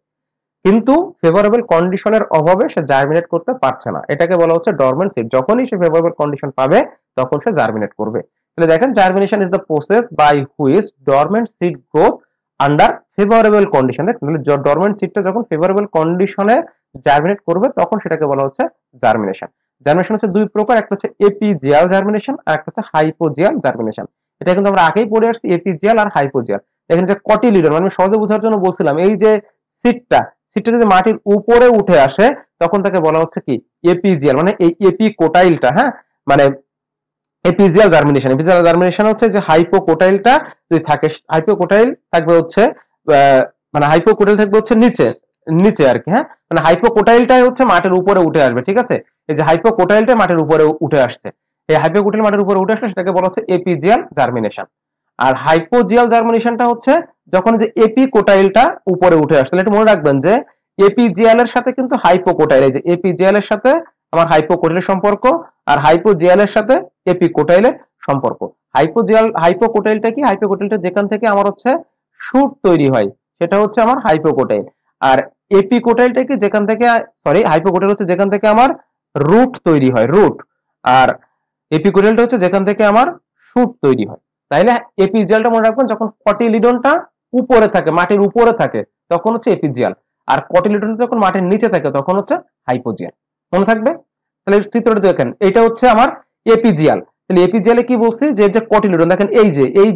কিন্তু ফেভারেবল কন্ডিশনের অভাবে সে জার্মিনেট করতে পারছে না, এটাকে বলা হচ্ছে ডরমেন্ট সিড। যখনই সে ফেভারেবল কন্ডিশন পাবে তখন সে জার্মিনেট করবে। তাহলে দেখেন germination is the process by which dormant seed growth under favourable কন্ডিশনে, তাহলে ডরমেন্ট সিডটা যখন ফেভারেবল কন্ডিশনে জার্মিনেট করবে তখন সেটাকে বলা হচ্ছে জার্মিনেশন। জার্মিনেশন হচ্ছে দুই প্রকার, একটা হচ্ছে এপিজিয়াল জার্মিনেশন আর একটা হচ্ছে হাইপোজিয়াল জার্মিনেশন। এটা কিন্তু আমরা আগেই পড়ে আসছি, এপিজিয়াল আর হাইপোজিয়াল। এখানে যে কটিলিডন, মানে সহজে বোঝার জন্য বলছিলাম, এই যে সিডটা, সিডটা যদি মাটির উপরে উঠে আসে তখন তাকে বলা হচ্ছে কি এপিজিয়াল, মানে এই এপিকোটাইলটা, হ্যাঁ, মানে এপিজিয়াল জার্মিনেশন। এপিজিয়াল জার্মিনেশন হচ্ছে যে হাইপোকোটাইলটা যদি থাকে, হাইপোকোটাইল থাকবে হচ্ছে মানে হাইপোকোটাইল থাকবে হচ্ছে নিচে, নিচে আর কি, হ্যাঁ, মানে হাইপোকোটাইলটাই হচ্ছে মাটির উপরে উঠে আসবে, ঠিক আছে, এই যে হাইপোকোটাইলটা মাটির উপরে উঠে আসছে, এই হাইপোকোটাইল মাটির উপরে উঠে আসলে সেটাকে বলা হচ্ছে এপিজিয়াল জার্মিনেশন। আর হাইপোজিয়াল জার্মিনেশনটা হচ্ছে যখন যে এপিকোটাইলটা উপরে উঠে আসছে। তাহলে এটা মনে রাখবেন যে এপিজিয়াল এর সাথে কিন্তু হাইপোকোটাইল, এই যে এপিজিয়াল এর সাথে আমার হাইপোকোটাইলের সম্পর্ক, আর হাইপোজিয়াল এর সাথে এপিকোটাইলের সম্পর্ক। হাইপোজিয়াল হাইপোকোটাইলটা কি, হাইপোকোটাইলটা যেখান থেকে আমার হচ্ছে শুট তৈরি হয় সেটা হচ্ছে আমার হাইপোকোটাইল। আর এপিকোটাইলটা কি, যেখান থেকে, সরি, হাইপোকোটাইল হচ্ছে যেখান থেকে আমার রুট তৈরি হয়, রুট। আর এপিকোটাইলটা হচ্ছে যেখান থেকে আমার শুট তৈরি হয়। তাইলে এপিজিয়ালটা মনে রাখবেন, যখন কটিলিডনটা উপরে থাকে, মাটির উপরে থাকে, তখন হচ্ছে এপিজিয়াল। আর কটিলিডনটা যখন মাটির নিচে থাকে তখন হচ্ছে হাইপোজিয়াল। মনে থাকবে? তাহলে চিত্রটা দেখেন, এটা হচ্ছে আমার এপিজিয়াল। তাহলে এপিজিয়ালে কি বলছি, যে যে কটিলিডন, দেখেন এই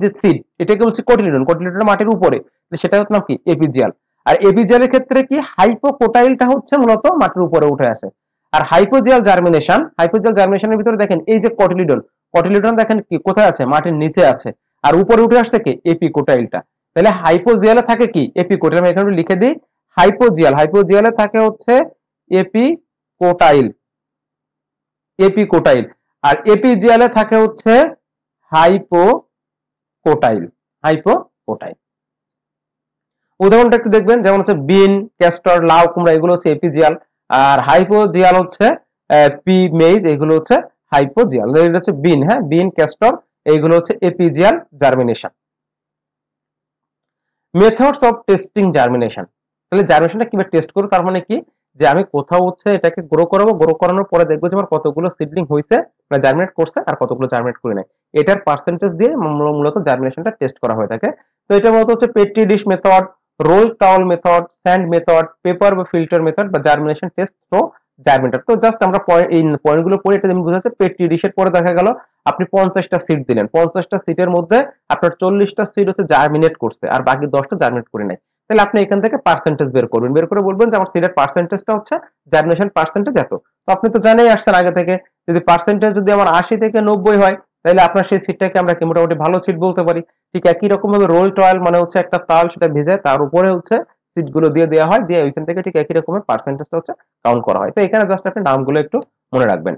যে সিড, এটাকে বলছি কটিলিডন, কটিলিডন মাটির উপরে, সেটা হচ্ছে নাম কি এপিজিয়াল। আর এপিজিয়ালের ক্ষেত্রে কি হাইপোকোটাইলটা হচ্ছে মূলত মাটির উপরে উঠে আসে। আর হাইপোজিয়াল জার্মিনেশন, হাইপোজিয়াল জার্মিনেশনের ভিতরে দেখেন এই যে কটিলিডন, কটিলিডন দেখেন কি কোথায় আছে, মাটির নিচে আছে, আর উপরে উঠে আসছে কি এপিকোটাইলটা। তাহলে হাইপোজিয়ালে থাকে কি এপিকোটাইল, আমি এখানে লিখে দিই হাইপোজিয়াল, হাইপোজিয়ালে থাকে হচ্ছে এপিকোটাইল, এপিকোটাইল। আর এপিজিয়ালে থাকে হচ্ছে হাইপোকোটাইল, হাইপোকোটাইল। উদাহরণটা একটু দেখবেন, যেমন হচ্ছে বিন, ক্যাস্টর, লাউ, কুমড়া, এগুলো হচ্ছে এপিজিয়াল। আর হাইপোজিয়াল হচ্ছে পি, মেইজ, এগুলো হচ্ছে হাইপোজিয়াল। এটা হচ্ছে বিন, হ্যাঁ, বিন, ক্যাস্টর, এইগুলো হচ্ছে epigeal germination. Methods of testing germination, তাহলে জার্মিনেশনটা কিভাবে টেস্ট করব, তার মানে কি, যে আমি কোথাও হচ্ছে এটাকে গ্রো করাবো, গ্রো করানোর পরে দেখবো যে আমার কতগুলো সিডলিং হয়েছে, মানে জার্মিনেট করছে, আর কতগুলো জার্মিনেট করে নাই, এটার পার্সেন্টেজ দিয়ে মূলত জার্মিনেশনটা টেস্ট করা হয়ে থাকে। তো এটা মূলত হচ্ছে petri dish method, roll towel method, sand method, paper বা ফিল্টার মেথড, বা জার্মিনেশন টেস্ট তো জার্মিনেটর। তো জাস্ট আমরা এই পয়েন্টগুলো পড়ে এটা যেমন বোঝা যাচ্ছে, পেট্রি ডিশের পরে দেখা গেল আপনি 50টা সিড দিলেন, 50টা সিটের মধ্যে আপনার 40টা সিড হচ্ছে জার্মিনেট করছে আর বাকি 10টা জার্মিনেট করে নাই। তাহলে আপনি এখান থেকে পার্সেন্টেজ বের করবেন, বের করে বলবেন যে আমার সিডের পার্সেন্টেজটা হচ্ছে জার্মিনেশন পার্সেন্টেজ এত। তো আপনি তো জানেই আসছেন আগে থেকে, যদি পার্সেন্টেজ যদি আমার 80 থেকে 90 হয় তাহলে আপনার সেই সিডটাকে আমরা কি মোটামুটি ভালো সিড বলতে পারি। ঠিক একই রকম ভাবে রোল টয়েল মানে হচ্ছে একটা তাল, সেটা ভেজায় তার উপরে হচ্ছে সিড গুলো দিয়ে দেওয়া হয়, দিয়ে ওইখান থেকে ঠিক একই রকমের পার্সেন্টেজটা হচ্ছে কাউন্ট করা হয়। তো এখানে জাস্ট আপনি নামগুলো একটু মনে রাখবেন।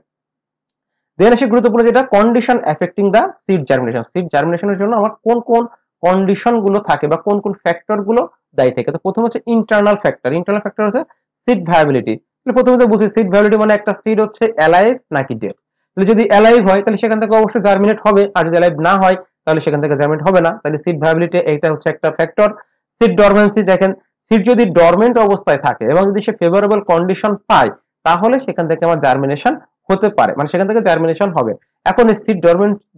দেন আসে গুরুত্বপূর্ণ যেটা কন্ডিশন এফেক্টিং দা সিড জার্মিনেশন, সিড জার্মিনেশনের জন্য আমার কোন কোন কন্ডিশন গুলো থাকে বা কোন কোন ফ্যাক্টর গুলো দায়ী থাকে। তো প্রথম হচ্ছে ইন্টারনাল ফ্যাক্টর। ইন্টারনাল ফ্যাক্টর হচ্ছে সিড ভায়াবিলিটি। প্রথমে তো বুঝি সিড ভায়াবিলিটি মানে একটা সিড হচ্ছে অ্যালাইভ নাকি ডেড। তাহলে যদি অ্যালাইভ হয় তাহলে সেখান থেকে অবশ্যই জার্মিনেট হবে, আর যদি অ্যালাইভ না হয় তাহলে সেখান থেকে জার্মিনেট হবে না। তাহলে সিড ভায়াবিলিটি এটা হচ্ছে একটা ফ্যাক্টর। সিড ডরমেন্সি, দেখেন সিড যদি ডরমেন্ট অবস্থায় থাকে এবং যদি সে ফেভারেবল কন্ডিশন পায় তাহলে সেখান থেকে আমার জার্মিনেশন হতে পারে, মানে সেখান থেকে জার্মিনেশন হবে। এখন সিড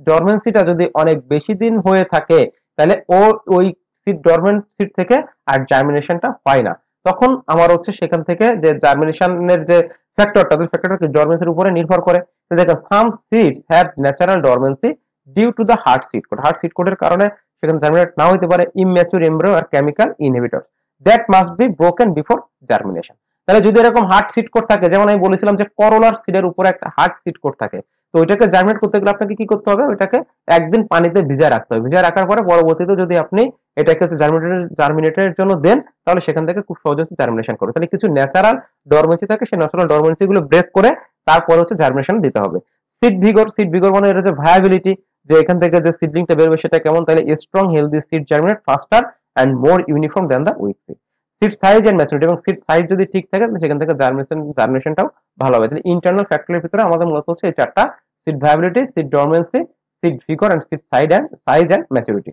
ডরমেন্সিটা যদি অনেক বেশি দিন হয়ে থাকে তাহলে ওই সিড ডরমেন্ট সিড থেকে আর জার্মিনেশনটা হয় না। তখন আমার হচ্ছে সেখান থেকে যে জার্মিনেশনের যে ফ্যাক্টরটা, ওই ফ্যাক্টরটা ডরমেন্সির উপরে নির্ভর করে। তো দেখেন some seeds have natural dormancy due to the hard seed coat. Hard seed কোডের কারণে সেখানে জার্মিনেট না হতে পারে। ইমম্যাচিউর এমব্রিও আর chemical inhibitor that must be broken before germination. তাহলে যদি এরকম হার্ড সিড কোড থাকে, যেমন আমি বলেছিলাম যে করোলার সিডের উপরে একটা হার্ড সিড কোড থাকে, তো ওইটাকে জার্মিনেট করতে গেলে আপনাকে কি করতে হবে, ওইটাকে একদিন পানিতে ভিজায় রাখতে হবে। ভিজায় রাখার পরে পরবর্তীতে যদি আপনি এটাকে হচ্ছে জার্মিনেটের জন্য দেন তাহলে সেখান থেকে খুব সহজে জার্মিনেশন করবে। তাহলে কিছু ন্যাচারাল ডরমেন্সি থাকে, সেই ন্যাচারাল ডরমেন্সি গুলো ব্রেক করে তারপরে হচ্ছে জার্মিনেশন দিতে হবে। সিড ভিগর, সিড ভিগর মানে এটা যে ভায়াবিলিটি, যে এখান থেকে যে সিডলিংটা বেরোবে সেটা কেমন, তাহলে strong healthy seed germinate faster and more uniform than the weak seed. Seed size and maturity, এবং সিড সাইজ যদি ঠিক থাকে তাহলে সেখান থেকে জার্মিনেশনটাও ভালো হবে। তাহলে ইন্টারনাল ফ্যাক্টরের ভিতরে আমাদের মূলত হচ্ছে এই চারটা: seed viability, seed dormancy, seed vigour and seed size and maturity.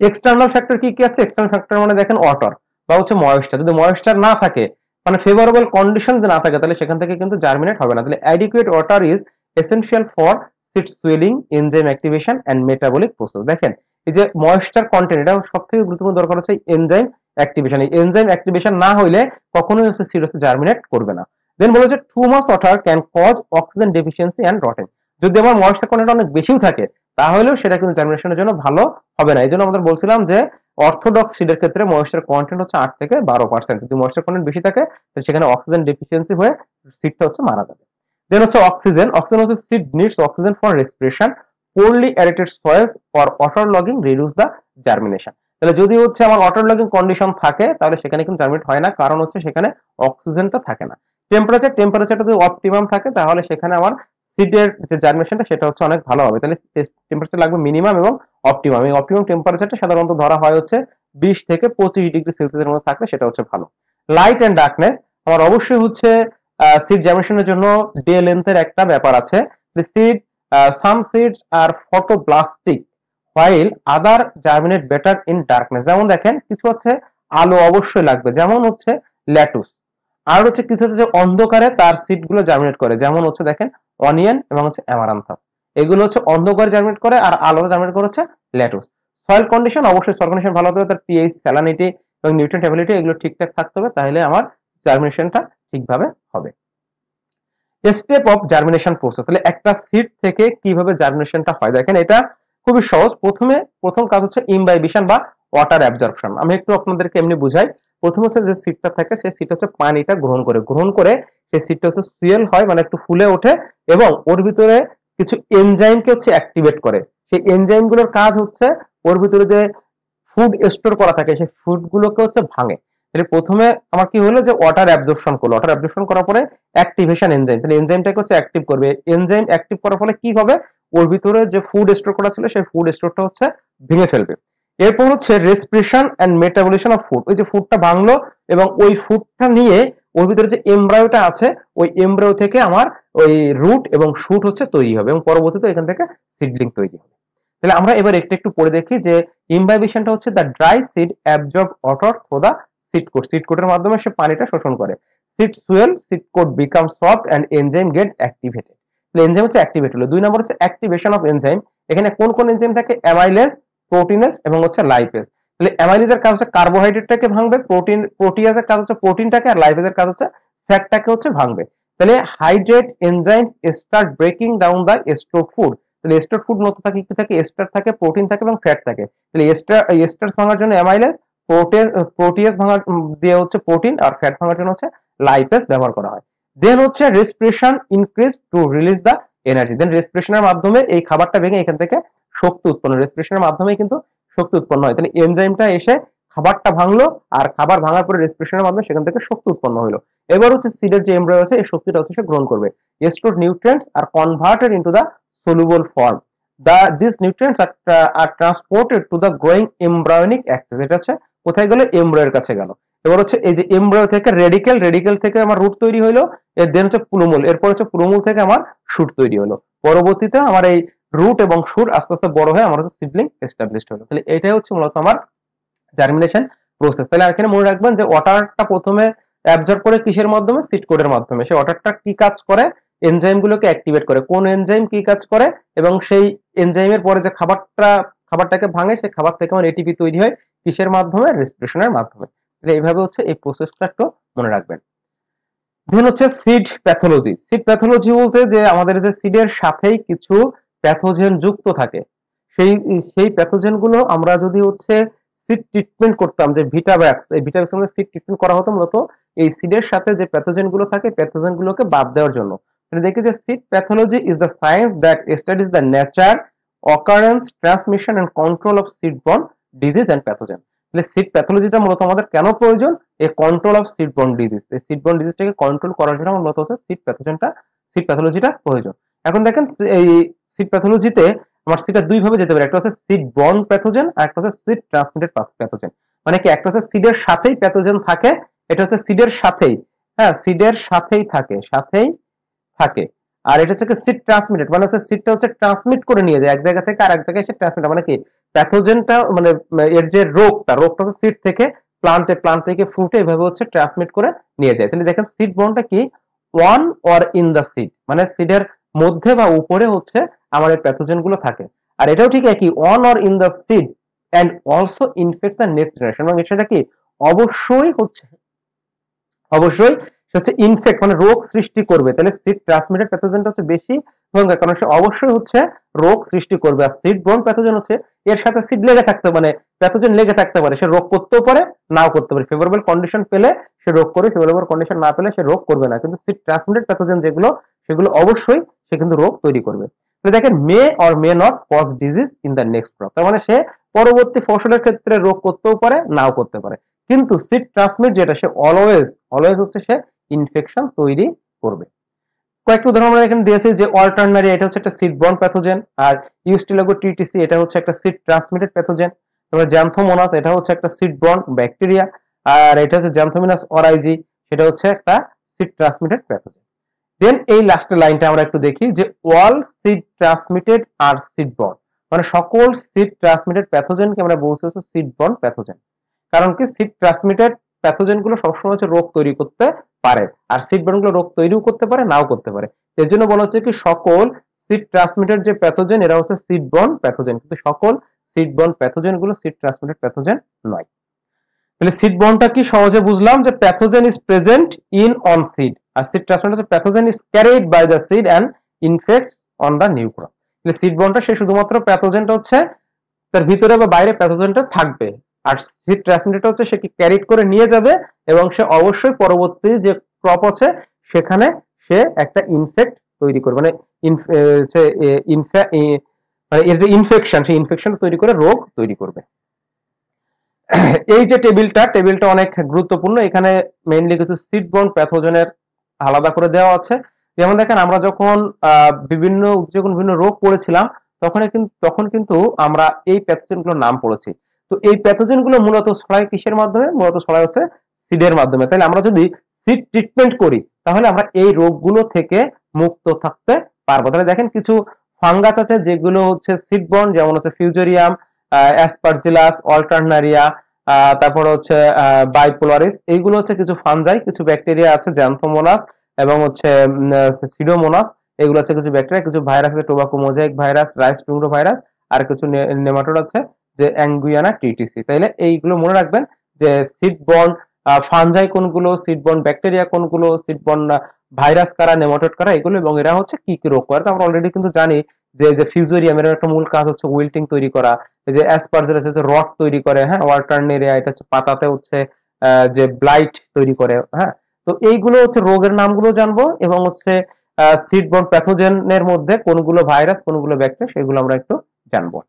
External factor কি কি আছে? এক্সটার্নাল ফ্যাক্টর মানে দেখেন ওয়াটার বা হচ্ছে ময়েশ্চার। যদি ময়েশ্চার না থাকে, মানে ফেভারেবল কন্ডিশন যদি না থাকে, তাহলে সেখান থেকে কিন্তু জার্মিনেট হবে না। তাহলে adequate water is essential for seed swelling, enzyme activation and metabolic process. দেখেন এই যে ময়েশ্চার কন্টেন্ট, এটা সবথেকে গুরুত্বপূর্ণ দরকার হচ্ছে এনজাইম অ্যাক্টিভেশন। এই এনজাইম অ্যাক্টিভেশন না হইলে কখনোই হচ্ছে সিড হচ্ছে জার্মিনেট করবে না। দেন বলেছে too much water can cause oxygen deficiency and rotten. যদি আমার ময়েশ্চার কন্টেন্ট অনেক বেশিও থাকে তাহলেও সেটা কিন্তু জার্মিনেশনের জন্য ভালো হবে না। এই জন্য আমরা বলছিলাম যে অর্থোডক্স সিডের ক্ষেত্রে ময়েশ্চার কন্টেন্ট হচ্ছে 8 থেকে 12%। যদি ময়েশ্চার কন্টেন্ট বেশি থাকে তাহলে সেখানে অক্সিজেন ডেফিসিয়েন্সি হয়ে সিডটা হচ্ছে মারা যাবে। দেন হচ্ছে অক্সিজেন। অক্সিজেন হচ্ছে seed needs oxygen for respiration. Poorly aerated soils or water logging reduce the germination. তাহলে যদি হচ্ছে আমার ওয়াটার লগিং কন্ডিশন থাকে তাহলে সেখানে কিন্তু জার্মিনেট হয় না, কারণ হচ্ছে সেখানে অক্সিজেনটা থাকে না। টেম্পারেচারটা যদি অপটিমাম থাকে তাহলে সেখানে আমার সিডের যে জার্মিনেশনটা সেটা হচ্ছে অনেক ভালো হবে। তাহলে টেম্পারেচার লাগবে মিনিমাম এবং অপটিমাম। এই অপটিমাম টেম্পারেচারটা সাধারণত ধরা হয় হচ্ছে 20 থেকে 25 ডিগ্রি সেলসিয়াসের মধ্যে থাকলে সেটা হচ্ছে ভালো। লাইট এন্ড ডার্কনেস, আমার অবশ্যই হচ্ছে সিড জার্মিনেশনের জন্য ডে লেন্থের একটা ব্যাপার আছে। Seed some seeds R ফটোব্লাস্টিক while other germinate better in darkness। যেমন দেখেন কিছু হচ্ছে আলো অবশ্যই লাগবে, যেমন হচ্ছে ল্যাটুস। আর হচ্ছে কিছু হচ্ছে যে অন্ধকারে তার সিড গুলো জার্মিনেট করে, যেমন হচ্ছে দেখেন অনিয়ন এবং হচ্ছে অ্যামারান্থাস। এগুলো হচ্ছে অন্ধকারে জার্মিনেট করে আর আলোতে জার্মিনেট করে হচ্ছে ল্যাটুস। সয়েল কন্ডিশন, অবশ্যই সয়েল কন্ডিশন ভালো হতে হবে, তার পিএইচ, স্যালানিটি এবং নিউট্রিয়েন্ট অ্যাবিলিটি এগুলো ঠিকঠাক থাকতে হবে, তাহলে আমার জার্মিনেশনটা ঠিকভাবে হবে। স্টেপ অফ জার্মিনেশন প্রসেস, তাহলে একটা সিড থেকে কিভাবে জার্মিনেশনটা হয় দেখেন এটা খুবই সহজ। প্রথম কাজ হচ্ছে ইমবাইবিশন বা ওয়াটার অ্যাবজর্পশন। আমি একটু আপনাদেরকে এমনি বুঝাই। প্রথম হচ্ছে যে সিডটা থাকে সেই সিডটা হচ্ছে পানিটা গ্রহণ করে সেই সিডটা হচ্ছে সুয়েল হয়, মানে একটু ফুলে ওঠে এবং ওর ভিতরে কিছু এনজাইমকে হচ্ছে অ্যাক্টিভেট করে। সেই এনজাইম গুলোর কাজ হচ্ছে ওর ভিতরে যে ফুড স্টোর করা থাকে সেই ফুড গুলোকে হচ্ছে ভাঙে। তাহলে প্রথমে আমার কি হলো যে ওয়াটার অ্যাবজর্পশন করলো, ওয়াটার অ্যাবজর্পশন করার পরে অ্যাক্টিভেশন এনজাইম, তাহলে এনজাইমটাকে হচ্ছে অ্যাক্টিভ করবে। এনজাইম অ্যাক্টিভ করার ফলে কি হবে, ওর ভিতরে যে ফুড স্টোর করা ছিল সেই ফুড স্টোরটা হচ্ছে ভেঙে ফেলবে। এরপর হচ্ছে রেসপিরেশন এন্ড মেটাবলিশন অফ ফুড। ওই যে ফুডটা ভাঙলো এবং ওই ফুডটা নিয়ে ওর ভিতরে যে এমব্রায়োটা আছে ওই এমব্রায়ো থেকে আমার ওই রুট এবং শুট হচ্ছে তৈরি হবে এবং পরবর্তীতে এখান থেকে সিডলিং তৈরি হবে। তাহলে আমরা এবার একটু পড়ে দেখি যে ইমবাইবেশনটা হচ্ছে the dry seed absorb water through the seed coat. Seed কোটের মাধ্যমে সে পানিটা শোষণ করে। Seed swell, seed coat become soft and enzyme get activated. তাহলে এনজাইম হচ্ছে অ্যাক্টিভেট হলো। 2 নম্বর হচ্ছে অ্যাক্টিভেশন অফ এনজাইম। এখানে কোন কোন এনজাইম থাকে, অ্যামাইলেজ, প্রোটিনেজ এবং হচ্ছে লাইপেজ। তাহলে অ্যামাইলেজের কাজ হচ্ছে কার্বোহাইড্রেটটাকে ভাঙবে, প্রোটিয়াজের কাজ হচ্ছে প্রোটিনটাকে, আর লাইপেজের কাজ হচ্ছে ফ্যাটটাকে হচ্ছে ভাঙবে। তাহলে hydrate enzyme start breaking down the stored food. তাহলে স্টোরড ফুড মতো থাকে কি থাকে, এস্টার থাকে, প্রোটিন থাকে এবং ফ্যাট থাকে। তাহলে এস্টার্স ভাঙার জন্য অ্যামাইলেজ, প্রোটিয়াস ভাঙার দিয়ে হচ্ছে প্রোটিন, আর ফ্যাট ভাঙার জন্য হচ্ছে লাইপেজ ব্যবহার করা হয়। দেন হচ্ছে respiration increase to release the energy. Then রেসপিরেশনের মাধ্যমে এই খাবারটা ভেঙে এখান থেকে শক্তি উৎপন্ন, রেসপিরেশনের মাধ্যমে কিন্তু শক্তি উৎপন্ন হয়। তাহলে এনজাইমটা এসে খাবারটা ভাঙলো আর খাবার ভাঙার পরে রেসপিরেশনের মাধ্যমে সেখান থেকে শক্তি উৎপন্ন হলো। এবার হচ্ছে সিডের যে এমব্রায়ো আছে এই শক্তিটা হচ্ছে সে গ্রহণ করবে। Stored nutrients are converted into the soluble form. these nutrients are transported to the growing embryonic axis। এটা হচ্ছে কোথায় গেল, এমব্রয়ের কাছে গেল। এবার হচ্ছে এই যে এমব্রয় থেকে রেডিকেল থেকে আমার রুট তৈরি হইলো, এর দেন হচ্ছে প্লুমুল, এরপর হচ্ছে প্লুমুল থেকে আমার শুট তৈরি হলো। পরবর্তীতে আমার এই রুট এবং শুট আস্তে আস্তে বড় হয়ে আমার হচ্ছে সিডলিং এস্টাবলিশড হলো। তাহলে এটাই হচ্ছে মূলত আমার জার্মিনেশন প্রসেস। তাহলে এখানে মনে রাখবেন যে ওয়াটারটা প্রথমে অ্যাবজর্ব করে কিসের মাধ্যমে, সিড কোডের মাধ্যমে। সেই ওয়াটারটা কি কাজ করে, এনজাইম গুলোকে অ্যাক্টিভেট করে। কোন এনজাইম কি কাজ করে, এবং সেই এনজাইমের পরে যে খাবারটাকে ভাঙে, সেই খাবার থেকে আমার এটিপি তৈরি হয় কিসের মাধ্যমে, রেসপিরেশনের মাধ্যমে। তাহলে এইভাবে হচ্ছে এই প্রসেসটা একটু মনে রাখবেন। দেন হচ্ছে সিড প্যাথোলজি। সিড প্যাথোলজি বলতে যে আমাদের যে সিডের সাথেই কিছু প্যাথোজেন যুক্ত থাকে, সেই সেই প্যাথোজেন গুলো আমরা যদি হচ্ছে সিড ট্রিটমেন্ট করতাম, যে ভিটাভ্যাক্স, এই ভিটাভ্যাক্স আমাদের সিড ট্রিটমেন্ট করা হতো মূলত এই সিডের সাথে যে প্যাথোজেন গুলো থাকে, প্যাথোজেন গুলোকে বাদ দেওয়ার জন্য। দেখি যে seed pathology is the science that studies the nature, occurrence, transmission and control of seed borne disease and pathogen. তাহলে সিড প্যাথোলজিটা মূলত আমাদের কেন প্রয়োজন, এই control of seed borne disease, এই সিড বর্ন ডিজিজটাকে কন্ট্রোল করার জন্য মূলত হচ্ছে সিড প্যাথোলজিটা প্রয়োজন। এখন দেখেন এই সিড প্যাথোলজিতে আমার সিডটা দুই ভাবে যেতে পারে, একটা হচ্ছে সিড বর্ন প্যাথোজেন আর একটা হচ্ছে সিড ট্রান্সমিটেড প্যাথোজেন। মানে কি, একটা হচ্ছে সিডের সাথেই প্যাথোজেন থাকে, এটা হচ্ছে সিডের সাথেই, হ্যাঁ সিডের সাথেই থাকে। আর এটা হচ্ছে সিড ট্রান্সমিটেড, মানে হচ্ছে সিডটা হচ্ছে ট্রান্সমিট করে নিয়ে যায় এক জায়গা থেকে আর এক জায়গায় এসে ট্রান্সমিট, মানে কি প্যাথোজেনটা মানে এর যে রোগটা হচ্ছে সিড থেকে প্লান্ট থেকে ফ্রুটে এভাবে হচ্ছে ট্রান্সমিট করে নিয়ে যায়। তাহলে দেখেন সিড বর্নটা কি, on or in the seed, মানে সিডের মধ্যে বা উপরে হচ্ছে আমার এই প্যাথোজেন গুলো থাকে। আর এটাও ঠিক একই, on or in the seed and also infect the next generation, এবং সেটা কি অবশ্যই সে হচ্ছে ইনফেক্ট মানে রোগ সৃষ্টি করবে। তাহলে সিড ট্রান্সমিটেড প্যাথোজেনটা হচ্ছে বেশি ভয়ঙ্কর, কারণ সে অবশ্যই হচ্ছে রোগ সৃষ্টি করবে। আর সিড বোর্ন প্যাথোজেন হচ্ছে এর সাথে সিড লেগে থাকতে, মানে প্যাথোজেন লেগে থাকতে পারে, সে রোগ করতেও পারে নাও করতে পারে। ফেভারেবল কন্ডিশন পেলে সে রোগ করবে, ফেভারেবল কন্ডিশন না পেলে সে রোগ করবে না। কিন্তু সিড ট্রান্সমিটেড প্যাথোজেন যেগুলো, সেগুলো অবশ্যই সে কিন্তু রোগ তৈরি করবে। দেখেন may or may not cause disease in the next crop, তার মানে সে পরবর্তী ফসলের ক্ষেত্রে রোগ করতেও পারে নাও করতে পারে। কিন্তু সিড ট্রান্সমিট যেটা, সে অলওয়েজ হচ্ছে সে ইনফেকশন তৈরি করবে। কয়েকটি উদাহরণ আমরা এখানে দিয়েছি, যে অল্টারনারিয়া এটা হচ্ছে একটা সিড বর্ন প্যাথোজেন, আর ইউস্টিলাগো টিটিসি এটা হচ্ছে একটা সিড ট্রান্সমিটেড প্যাথোজেন। তারপরে জ্যান্থোমোনাস এটা হচ্ছে একটা সিড বর্ন ব্যাকটেরিয়া, আর এটা হচ্ছে জ্যান্থোমিনাস অরাইজি, সেটা হচ্ছে একটা সিড ট্রান্সমিটেড প্যাথোজেন। দেন এই লাস্টের লাইনটা আমরা একটু দেখি, যে অল সিড ট্রান্সমিটেড আর সিড বর্ন, মানে সকল সিড ট্রান্সমিটেড প্যাথোজেনকে আমরা বলছি হচ্ছে সিড বর্ন প্যাথোজেন। কারণ কি, সিড ট্রান্সমিটেড প্যাথোজেন গুলো সবসময় হচ্ছে রোগ তৈরি করতে পারে, আর সিড বর্ন গুলো রোগ তৈরিও করতে পারে নাও করতে পারে। এর জন্য বলা হচ্ছে কি, সকল সিড ট্রান্সমিটেড যে প্যাথোজেন এরা হচ্ছে সিড বর্ন প্যাথোজেন, কিন্তু সকল সিড বর্ন প্যাথোজেন গুলো সিড ট্রান্সমিটেড প্যাথোজেন নয়। তাহলে সিড বর্নটা কি সহজে বুঝলাম, যে pathogen is present in on seed, আর সিড ট্রান্সমিটেড হচ্ছে pathogen is carried by the seed and infects on the new crop. তাহলে সিড বর্নটা সে শুধুমাত্র প্যাথোজেনটা হচ্ছে তার ভিতরে বা বাইরে প্যাথোজেনটা থাকবে, আর সিড ট্রান্সমিটেড হচ্ছে সে কি ক্যারিড করে নিয়ে যাবে, এবং সে অবশ্যই পরবর্তী যে ক্রপ আছে সেখানে সে একটা ইনফেক্ট তৈরি করবে, মানে মানে এর যে ইনফেকশন, সেই ইনফেকশন তৈরি করে রোগ তৈরি করবে। এই যে টেবিলটা অনেক গুরুত্বপূর্ণ। এখানে মেইনলি কিছু সিড বর্ন প্যাথোজেনের আলাদা করে দেওয়া আছে। যেমন দেখেন, আমরা যখন বিভিন্ন রোগ পড়েছিলাম, তখন কিন্তু আমরা এই প্যাথোজেনগুলোর নাম পড়েছি। তো এই প্যাথোজেনগুলো মূলত ছড়ায় কিসের মাধ্যমে, মূলত ছড়ায় হচ্ছে সিডের মাধ্যমে। তাহলে আমরা যদি সিড ট্রিটমেন্ট করি, তাহলে আমরা এই রোগগুলো থেকে মুক্ত থাকতে পারবো। তাহলে দেখেন, কিছু ফাঙ্গাস আছে যেগুলো হচ্ছে সিড বর্ন, যেমন হচ্ছে ফিউজেরিয়াম, অ্যাসপারজিলাস, অল্টারনারিয়া, তারপর হচ্ছে বাইপোলারিস, এইগুলো হচ্ছে কিছু ফানজাই। কিছু ব্যাকটেরিয়া আছে জ্যান্থোমোনাস এবং হচ্ছে সিডোমোনাস, এগুলো হচ্ছে কিছু ব্যাকটেরিয়া। কিছু ভাইরাস আছে, tobacco mosaic virus, rice tungro virus, আর কিছু নেমাটোড আছে, যে অ্যাঙ্গুইয়ানা টিটিসি। তাইলে এইগুলো মনে রাখবেন, যে সিড বর্ন ফানজাই কোনগুলো, সিড বর্ন ব্যাকটেরিয়া কোনগুলো, সিড বর্ন ভাইরাস কারা, নেমাটোড কারা, এগুলো, এবং এরা হচ্ছে কি কি রোগ করে। আমরা অলরেডি কিন্তু জানি যে ফিউজেরিয়ামের একটা মূল কাজ হচ্ছে উইল্টিং তৈরি করা, এই যে অ্যাসপারজিলাস হচ্ছে রট তৈরি করে, হ্যাঁ, অল্টারনেরিয়া এটা হচ্ছে পাতাতে হচ্ছে যে ব্লাইট তৈরি করে, হ্যাঁ। তো এইগুলো হচ্ছে রোগের নামগুলো জানবো, এবং হচ্ছে সিড বর্ন প্যাথোজেনের মধ্যে কোনগুলো ভাইরাস কোনগুলো ব্যাকটেরিয়া সেগুলো আমরা একটু জানবো।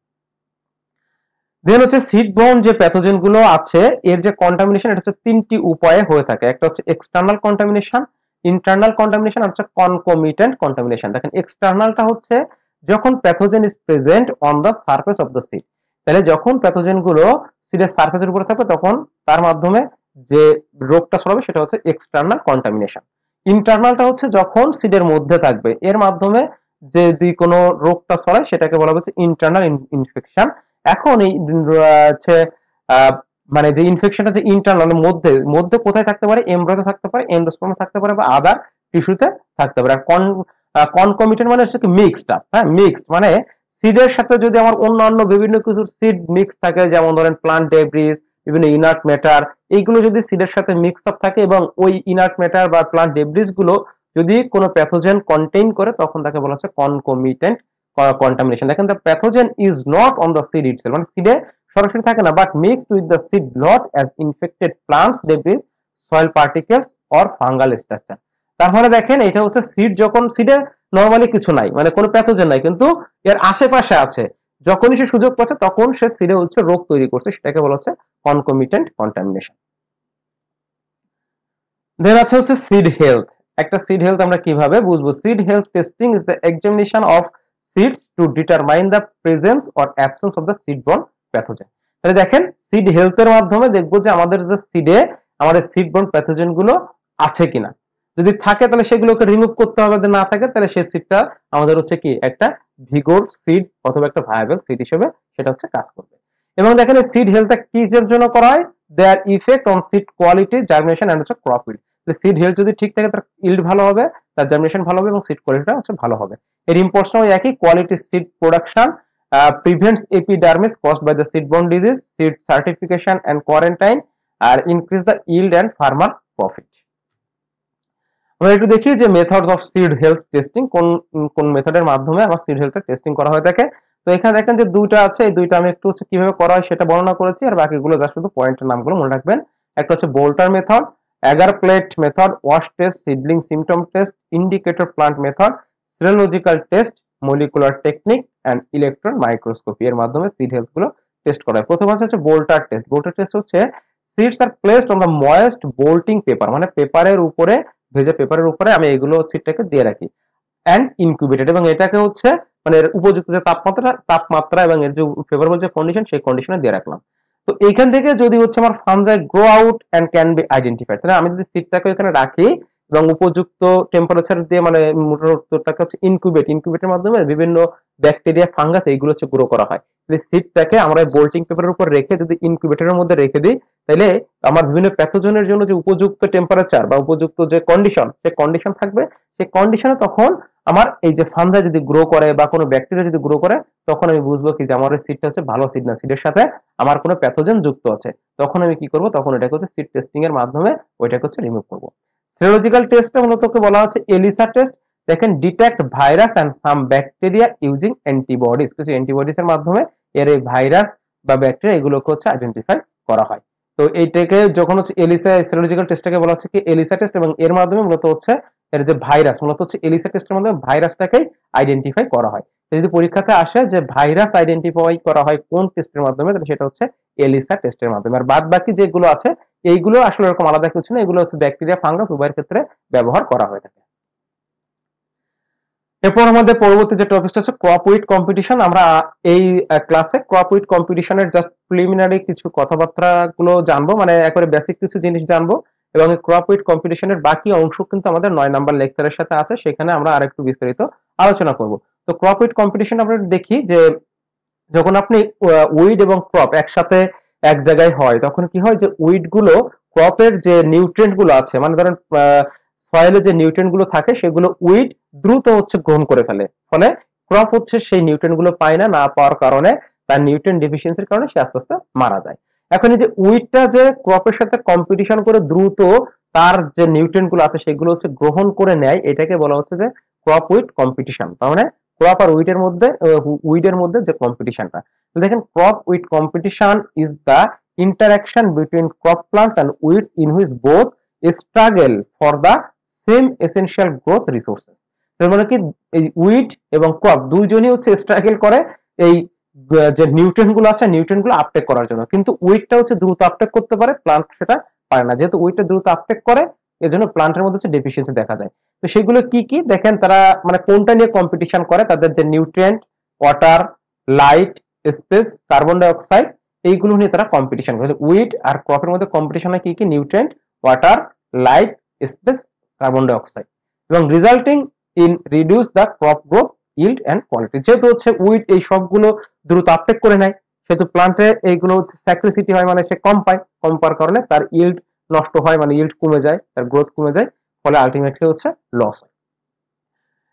দেন হচ্ছে সিড বর্ন যে প্যাথোজেন গুলো আছে, এর যে কন্টামিনেশন, এটা হচ্ছে তিনটি উপায়ে হয়ে থাকে। একটা হচ্ছে এক্সটার্নাল কন্টামিনেশন, ইন্টারনাল কন্টামিনেশন, আর হচ্ছে কনকমিটেন্ট কন্টামিনেশন। দেখেন, এক্সটার্নালটা হচ্ছে যখন pathogen is present on the surface of the seed. তাহলে যখন প্যাথোজেন গুলো সিডের সারফেসের উপরে থাকবে তখন তার মাধ্যমে যে রোগটা ছড়াবে সেটা হচ্ছে এক্সটার্নাল কন্টামিনেশন। ইন্টারনালটা হচ্ছে যখন সিডের মধ্যে থাকবে এর মাধ্যমে যদি কোনো রোগটা ছড়ায় সেটাকে বলা হচ্ছে ইন্টারনাল ইনফেকশন। এখন এই হচ্ছে মানে যে ইনফেকশনটা যে ইন্টারনাল মধ্যে মধ্যে কোথায় থাকতে পারে, এমব্রয়তে থাকতে পারে, এন্ডোস্পার্মে থাকতে পারে বা আদার টিস্যুতে থাকতে পারে। আর কনকমিটেন্ট মানে হচ্ছে মিক্সড আপ, হ্যাঁ মিক্সড মানে সিডের সাথে যদি আমার অন্যান্য বিভিন্ন কিছু সিড মিক্স থাকে, যেমন ধরেন প্লান্ট ডেব্রিস, বিভিন্ন ইনার্ট ম্যাটার, এইগুলো যদি সিডের সাথে মিক্স আপ থাকে এবং ওই ইনার্ট ম্যাটার বা প্লান্ট ডেব্রিস গুলো যদি কোনো প্যাথোজেন কন্টেইন করে তখন তাকে বলা হচ্ছে কনকমিটেন্ট কন্টামিনেশন। দেখেন the pathogen is not on the seed itself, মানে সিডে সরাসরি থাকে না, but mixed with the seed not as infected plants debris, soil particles or fungal structure. তার মানে দেখেন এটা হচ্ছে সিড, যখন সিডে নরমালি কিছু নাই মানে কোনো প্যাথোজেন নাই কিন্তু এর আশেপাশে আছে, যখনই সে সুযোগ পাচ্ছে তখন সে সিডে হচ্ছে রোগ তৈরি করছে, সেটাকে বলা হচ্ছে কনকমিটেন্ট কন্টামিনেশন। দেন আছে হচ্ছে সিড হেলথ। একটা সিড হেলথ আমরা কিভাবে বুঝবো? Seed health testing is the examination of seeds to determine the presence or absence of the seedborne pathogen. তাহলে দেখেন সিড হেলথের মাধ্যমে দেখবো যে আমাদের যে সিডে আমাদের সিডবর্ন প্যাথোজেন গুলো আছে কিনা। যদি থাকে তাহলে সেগুলোকে রিমুভ করতে হবে, যদি না থাকে তাহলে সেই সিডটা আমাদের হচ্ছে কি একটা ভিগোর সিড অথবা একটা ভায়াবল সিড হিসেবে সেটা হচ্ছে কাজ করবে। এবং দেখেন সিড হেলথটা কিসের জন্য করা হয়? Their effect on seed quality, germination and হচ্ছে ক্রপ ইল্ড। সিড হেলথ যদি ঠিক থাকে তার ইল্ড ভালো হবে, তার জার্মিনেশন ভালো হবে এবং সিড কোয়ালিটিটা হচ্ছে ভালো হবে। এর ইম্পর্টেন্স একই, quality seed production prevents epidermis caused by the seedborne disease, seed certification and quarantine, আর increase the yield and farmer profit। আমরা একটু দেখি যে methods of seed health testing, কোন কোন মেথডের মাধ্যমে আমার সিড হেলথের টেস্টিং করা হয়ে থাকে। তো এখানে দেখেন যে দুইটা আছে, এই দুইটা আমি একটু হচ্ছে কিভাবে করা হয় সেটা বর্ণনা করেছি, আর বাকিগুলো জাস্ট শুধু পয়েন্টের নামগুলো মনে রাখবেন। একটা হচ্ছে blotter method, agar plate method, wash test, seedling symptom test, indicator plant method, serological test, molecular technique and electron microscopy এর মাধ্যমে সিড হেলথ গুলো টেস্ট করা হয়। প্রথম হচ্ছে বোল্টার টেস্ট। বোল্টার টেস্ট হচ্ছে seeds are placed on the moist bolting paper, মানে পেপারের উপরে, ভেজা পেপারের উপরে আমি এগুলো সিডটাকে দিয়ে রাখি, এন্ড ইনকিউবেটেড, এবং এটাকে হচ্ছে মানে এর উপযুক্ত যে তাপমাত্রা এবং এর যে ফেভারেবল যে কন্ডিশন সেই কন্ডিশনে দিয়ে রাখলাম। তো এইখান থেকে যদি হচ্ছে আমার fungi grow out and can be identified, তাহলে আমি যদি সিডটাকে এখানে রাখি এবং উপযুক্ত টেম্পারেচার দিয়ে মানে মোটরটাকে হচ্ছে ইনকিউবেটের মাধ্যমে বিভিন্ন ব্যাকটেরিয়া, ফাঙ্গাস এইগুলো হচ্ছে গ্রো করা হয়। সিডটাকে আমরা বোল্টিং পেপারের উপর রেখে যদি ইনকিউবেটরের মধ্যে রেখে দিই তাহলে আমার বিভিন্ন প্যাথোজেনের জন্য যে উপযুক্ত টেম্পারেচার বা উপযুক্ত যে কন্ডিশন, সেই কন্ডিশন থাকবে, সেই কন্ডিশনে তখন আমার এই যে ফান্ডা যদি গ্রো করে বা কোনো ব্যাকটেরিয়া যদি গ্রো করে তখন আমি বুঝবো কি যে আমার সিডটা হচ্ছে ভালো সিড না, সিডের সাথে আমার কোনো প্যাথোজেন যুক্ত আছে। তখন আমি কি করব? তখন এটাকে হচ্ছে সিড টেস্টিং এর মাধ্যমে ওইটাকে হচ্ছে রিমুভ করব। সেরোলজিক্যাল টেস্টে মূলত বলা হচ্ছে এলিসা টেস্ট। দেখেন detect virus and some bacteria using antibodies, কিছু অ্যান্টিবডিজ এর মাধ্যমে এর এই ভাইরাস বা ব্যাকটেরিয়া এগুলোকে হচ্ছে আইডেন্টিফাই করা হয়। তো এইটাকে যখন হচ্ছে এলিসা, সেরোলজিক্যাল টেস্টটাকে বলা হচ্ছে কি এলিসা টেস্ট, এবং এর মাধ্যমে মূলত হচ্ছে এর যে ভাইরাস, মূলত হচ্ছে এলিসা টেস্টের মাধ্যমে ভাইরাসটাকেই আইডেন্টিফাই করা হয়। যদি পরীক্ষাতে আসে যে ভাইরাস আইডেন্টিফাই করা হয় কোন টেস্টের মাধ্যমে, তাহলে সেটা হচ্ছে এলিসা টেস্টের মাধ্যমে। আর বাদ বাকি যেগুলো আছে এইগুলো আসলে এরকম আলাদা কিছু না, এগুলো হচ্ছে ব্যাকটেরিয়া, ফাঙ্গাস উভয়ের ক্ষেত্রে ব্যবহার করা হয়ে থাকে। এরপর আমাদের পরবর্তী যে টপিকটা হচ্ছে ক্রপ উইড কম্পিটিশন। আমরা এই ক্লাসে ক্রপ উইড কম্পিটিশনের জাস্ট প্রিলিমিনারি কিছু কথাবার্তা গুলো জানবো, মানে একবারে বেসিক কিছু জিনিস জানবো, এবং এই ক্রপ উইড কম্পিটিশনের বাকি অংশ কিন্তু আমাদের 9 নাম্বার লেকচারের সাথে আছে, সেখানে আমরা আরেকটু বিস্তারিত আলোচনা করব। তো ক্রপ উইড কম্পিটিশন আমরা দেখি যে যখন আপনি উইড এবং ক্রপ একসাথে এক জায়গায় হয় তখন কি হয় যে উইড গুলো ক্রপের যে নিউট্রিয়েন্ট গুলো আছে, মানে ধরেন সয়েলে যে নিউট্রিয়েন্ট গুলো থাকে সেগুলো উইড দ্রুত হচ্ছে গ্রহণ করে ফেলে, ফলে ক্রপ হচ্ছে সেই নিউট্রিয়েন্ট গুলো পায় না, না পাওয়ার কারণে তার নিউট্রিয়েন্ট ডেফিসিয়েন্সির কারণে সে আস্তে আস্তে মারা যায়। এখন এই যে উইডটা যে ক্রপের সাথে কম্পিটিশন করে দ্রুত তার যে নিউট্রিয়েন্ট গুলো আছে সেগুলো হচ্ছে গ্রহণ করে নেয়, এটাকে বলা হচ্ছে যে ক্রপ উইড কম্পিটিশন। তার মানে ক্রপ আর উইডের মধ্যে যে কম্পিটিশনটা, দেখেন crop weed competition is the interaction between crop plants and weeds in which both struggle for the same essential growth resources। তার মানে কি এই উইড এবং ক্রপ দুইজনই হচ্ছে স্ট্রাগল করে এই যে নিউট্রিয়েন্ট গুলো আছে নিউট্রিয়েন্ট গুলো আপটেক করার জন্য, কিন্তু উইডটা হচ্ছে দ্রুত আপটেক করতে পারে, প্লান্ট সেটা পারে না। যেহেতু উইডটা দ্রুত আপটেক করে এর জন্য প্লান্টের মধ্যে হচ্ছে ডেফিসিয়েন্সি দেখা যায়। তো সেগুলো কি কি দেখেন, তারা মানে কোনটা নিয়ে কম্পিটিশন করে, তাদের যে nutrient, water, light, space, carbon dioxide, এইগুলো নিয়ে তারা কম্পিটিশন করে। উইড আর ক্রপের মধ্যে কম্পিটিশন হয় কি কি, nutrient, water, light, space, carbon dioxide, এবং resulting in reduce the crop growth, yield and quality. যেহেতু হচ্ছে উইড এই সবগুলো দ্রুত আপটেক করে নেয়, সেহেতু প্লান্টে এইগুলো হচ্ছে স্যাক্রিসিটি হয়, মানে সে কম পায়, কম পাওয়ার কারণে তার ইল্ড নষ্ট হয়, মানে ইল্ড কমে যায়, তার গ্রোথ কমে যায়, ফলে আলটিমেটলি হচ্ছে লস হয়।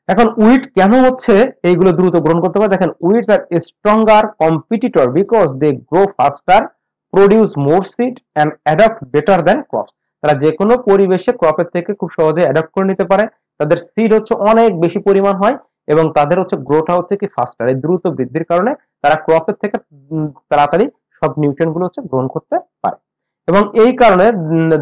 এখন উইড কেন হচ্ছে এইগুলো দ্রুত গ্রহণ করতে পারে, দেখেন weeds are stronger competitor because they grow faster, produce more seed and adapt better than crops. তারা যে কোনো পরিবেশে ক্রপের থেকে খুব সহজে অ্যাডাপ্ট করে নিতে পারে, তাদের সিড হচ্ছে অনেক বেশি পরিমাণ হয়, এবং তাদের হচ্ছে গ্রোথটা হচ্ছে কি ফাস্টার। এই দ্রুত বৃদ্ধির কারণে তারা ক্রপের থেকে তাড়াতাড়ি সব নিউট্রিয়েন্ট গুলো হচ্ছে গ্রহণ করতে পারে, এবং এই কারণে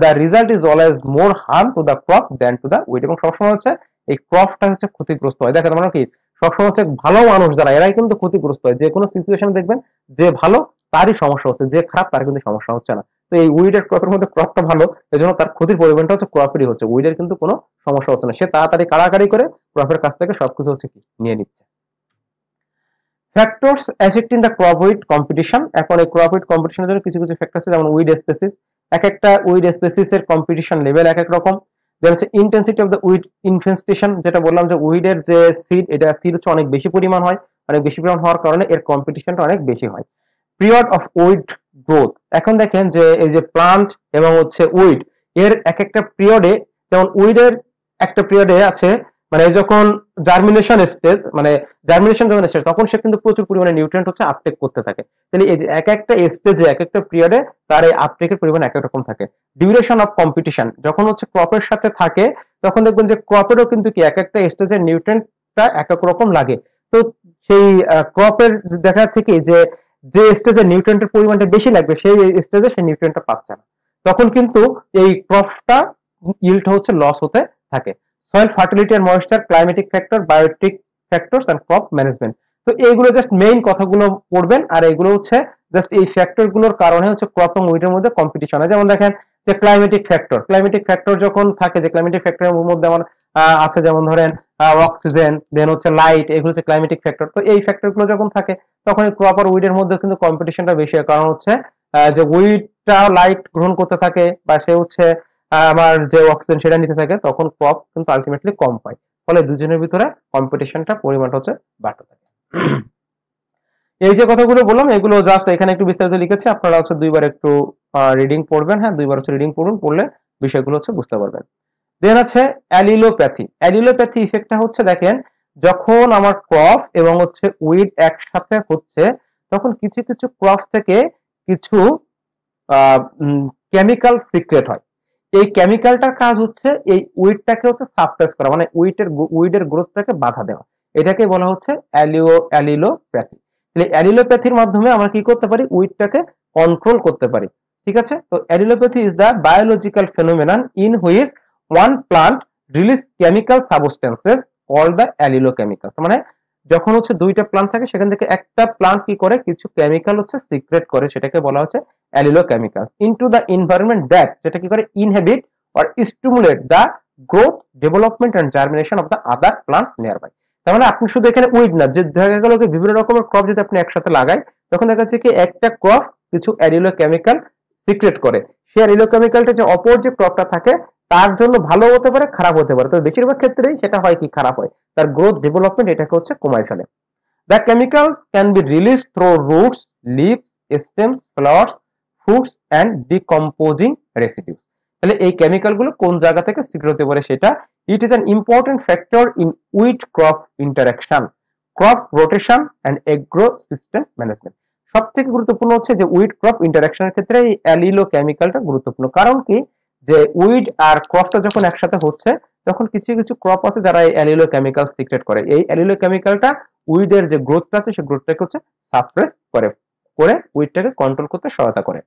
the result is always more harm to the crop than to the weed. এবং সবসময় হচ্ছে এই ক্রপটা হচ্ছে ক্ষতিগ্রস্ত হয়। দেখেন মানে কি, সবসময় হচ্ছে ভালো মানুষ যারা, এরাই কিন্তু ক্ষতিগ্রস্ত হয়। যে কোনো সিচুয়েশন দেখবেন যে ভালো তারই সমস্যা হচ্ছে, যে খারাপ তার কিন্তু সমস্যা হচ্ছে না। তো এই উইডের ক্রপের মধ্যে ক্রপটা ভালো, এজন্য তার ক্ষতির পরিমাণটা হচ্ছে ক্রপেরই হচ্ছে, উইডের কিন্তু কোনো সমস্যা হচ্ছে না। সে তাড়াতাড়ি কাড়াকাড়ি করে ক্রপের কাছ থেকে সবকিছু হচ্ছে কি নিয়ে নিচ্ছে। Factors affecting the crop weed competition. এখন এই ক্রপ উইড কম্পিটিশনের জন্য কিছু কিছু ফ্যাক্টর আছে, যেমন উইড স্পেসিস। এক একটা উইড স্পেসিস এর কম্পিটিশন লেভেল এক এক রকম। যেটা হচ্ছে intensity of the weed infestation, যেটা বললাম যে উইডের যে সিড, এটা সিড হচ্ছে অনেক বেশি পরিমাণ হয়, অনেক বেশি পরিমাণ হওয়ার কারণে এর কম্পিটিশনটা অনেক বেশি হয়। Period of weed growth. এখন দেখেন যে এই যে প্লান্ট এবং হচ্ছে উইড, এর এক একটা পিরিয়ডে, যেমন উইডের একটা পিরিয়ডে আছে মানে যখন জার্মিনেশন স্টেজ, মানে জার্মিনেশন যখন স্টেজ, তখন সে কিন্তু প্রচুর পরিমাণে নিউট্রিয়েন্ট হচ্ছে আপটেক করতে থাকে। তাহলে এই যে এক একটা স্টেজে এক একটা পিরিয়ডে তার এই আপটেকের পরিমাণ এক এক রকম থাকে। ডিউরেশন অফ কম্পিটিশন, যখন হচ্ছে ক্রপের সাথে থাকে তখন দেখবেন যে ক্রপেরও কিন্তু কি এক একটা স্টেজের নিউট্রিয়েন্টটা এক এক রকম লাগে। তো সেই ক্রপের দেখা যাচ্ছে কি যে যে স্টেজে নিউট্রিয়েন্টের পরিমাণটা বেশি লাগবে সেই স্টেজে সেই নিউট্রিয়েন্টটা পাচ্ছে না, তখন কিন্তু এই ক্রপটা ইল্ড হচ্ছে লস হতে থাকে। Soil fertility and moisture, climatic factor, biotic factors and crop management. তো এইগুলো জাস্ট মেইন কথাগুলো পড়বেন, আর এগুলো হচ্ছে জাস্ট এই ফ্যাক্টর গুলোর কারণে হচ্ছে ক্রপ এবং উইডের মধ্যে কম্পিটিশন হয়। যেমন দেখেন যে ক্লাইমেটিক ফ্যাক্টর, ক্লাইমেটিক ফ্যাক্টর যখন থাকে, যে ক্লাইমেটিক ফ্যাক্টরের মধ্যে আমার আছে, যেমন ধরেন অক্সিজেন, দেন হচ্ছে লাইট, এগুলো হচ্ছে ক্লাইমেটিক ফ্যাক্টর। তো এই ফ্যাক্টর গুলো যখন থাকে তখন ক্রপ আর উইডের মধ্যে কিন্তু কম্পিটিশনটা বেশি হয়, কারণ হচ্ছে যে উইডটা লাইট গ্রহণ করতে থাকে বা সে হচ্ছে আমার যে অক্সিজেন সেটা নিতে থাকে, তখন ক্রপ কিন্তু আলটিমেটলি কম পায়, ফলে দুজনের ভিতরে কম্পিটিশনটা পরিমাণটা হচ্ছে বাড়তে থাকে। এই যে কথাগুলো বললাম এগুলো জাস্ট এখানে একটু বিস্তারিত লিখেছি, আপনারা হচ্ছে দুইবার একটু রিডিং পড়বেন, হ্যাঁ দুইবার হচ্ছে রিডিং পড়ুন, পড়লে বিষয়গুলো হচ্ছে বুঝতে পারবেন। দেন আছে অ্যালিলোপ্যাথি। অ্যালিলোপ্যাথি ইফেক্টটা হচ্ছে দেখেন, যখন আমার ক্রপ এবং হচ্ছে উইড একসাথে হচ্ছে তখন কিছু কিছু ক্রপ থেকে কিছু কেমিক্যাল সিক্রেট হয়। এই কেমিক্যালটার কাজ হচ্ছে এই উইডটাকে হচ্ছে সাপ্রেস করা, মানে উইডের গ্রোথটাকে বাধা দেওয়া। এটাকে বলা হচ্ছে অ্যালিলোপ্যাথি। তাহলে অ্যালিলোপ্যাথির মাধ্যমে আমরা কি করতে পারি, উইডটাকে কন্ট্রোল করতে পারি। ঠিক আছে, তো allelopathy is the biological phenomenon in which one plant release chemical substances called the allelochemical. মানে যখন হচ্ছে দুইটা প্লান্ট থাকে সেখান থেকে একটা প্লান্ট কি করে, কিছু কেমিক্যাল হচ্ছে সিক্রেট করে, সেটাকে বলা হচ্ছে allelochemicals into the environment that, যেটা কি করে inhibit or stimulate the growth, development and germination of the other plants nearby. তার মানে আপনি শুধু এখানে উইড না, যে দেখা গেল যে বিভিন্ন রকমের ক্রপ যদি আপনি একসাথে লাগাই, তখন দেখা যাচ্ছে কি একটা ক্রপ কিছু অ্যালিলোকেমিক্যাল সিক্রেট করে, সেই অ্যালিলোকেমিক্যালটা যে অপর যে ক্রপটা থাকে তার জন্য ভালো হতে পারে, খারাপ হতে পারে, তবে বেশিরভাগ ক্ষেত্রেই সেটা হয় কি খারাপ হয়, তার গ্রোথ ডেভেলপমেন্ট এটাকে হচ্ছে কমায় ফেলে। The chemicals can be released through roots, leaves, stems, flowers, fruits and decomposing residues. তাহলে এই কেমিক্যাল গুলো কোন জায়গা থেকে সিক্রেট হতে পারে সেটা, it is an important factor in weed crop interaction, crop rotation and agro system management. সব থেকে গুরুত্বপূর্ণ হচ্ছে যে উইড ক্রপ ইন্টারাকশনের ক্ষেত্রে এই অ্যালিলো কেমিক্যালটা গুরুত্বপূর্ণ। কারণ কি, যে উইড আর ক্রপটা যখন একসাথে হচ্ছে তখন কিছু কিছু ক্রপ আছে যারা এই অ্যালিলো কেমিক্যাল সিক্রেট করে। এই অ্যালিলো কেমিক্যালটা উইডের যে গ্রোথটা আছে সেই গ্রোথটাকে হচ্ছে সাপ্রেস করে করে উইডটাকে কন্ট্রোল করতে সহায়তা করে।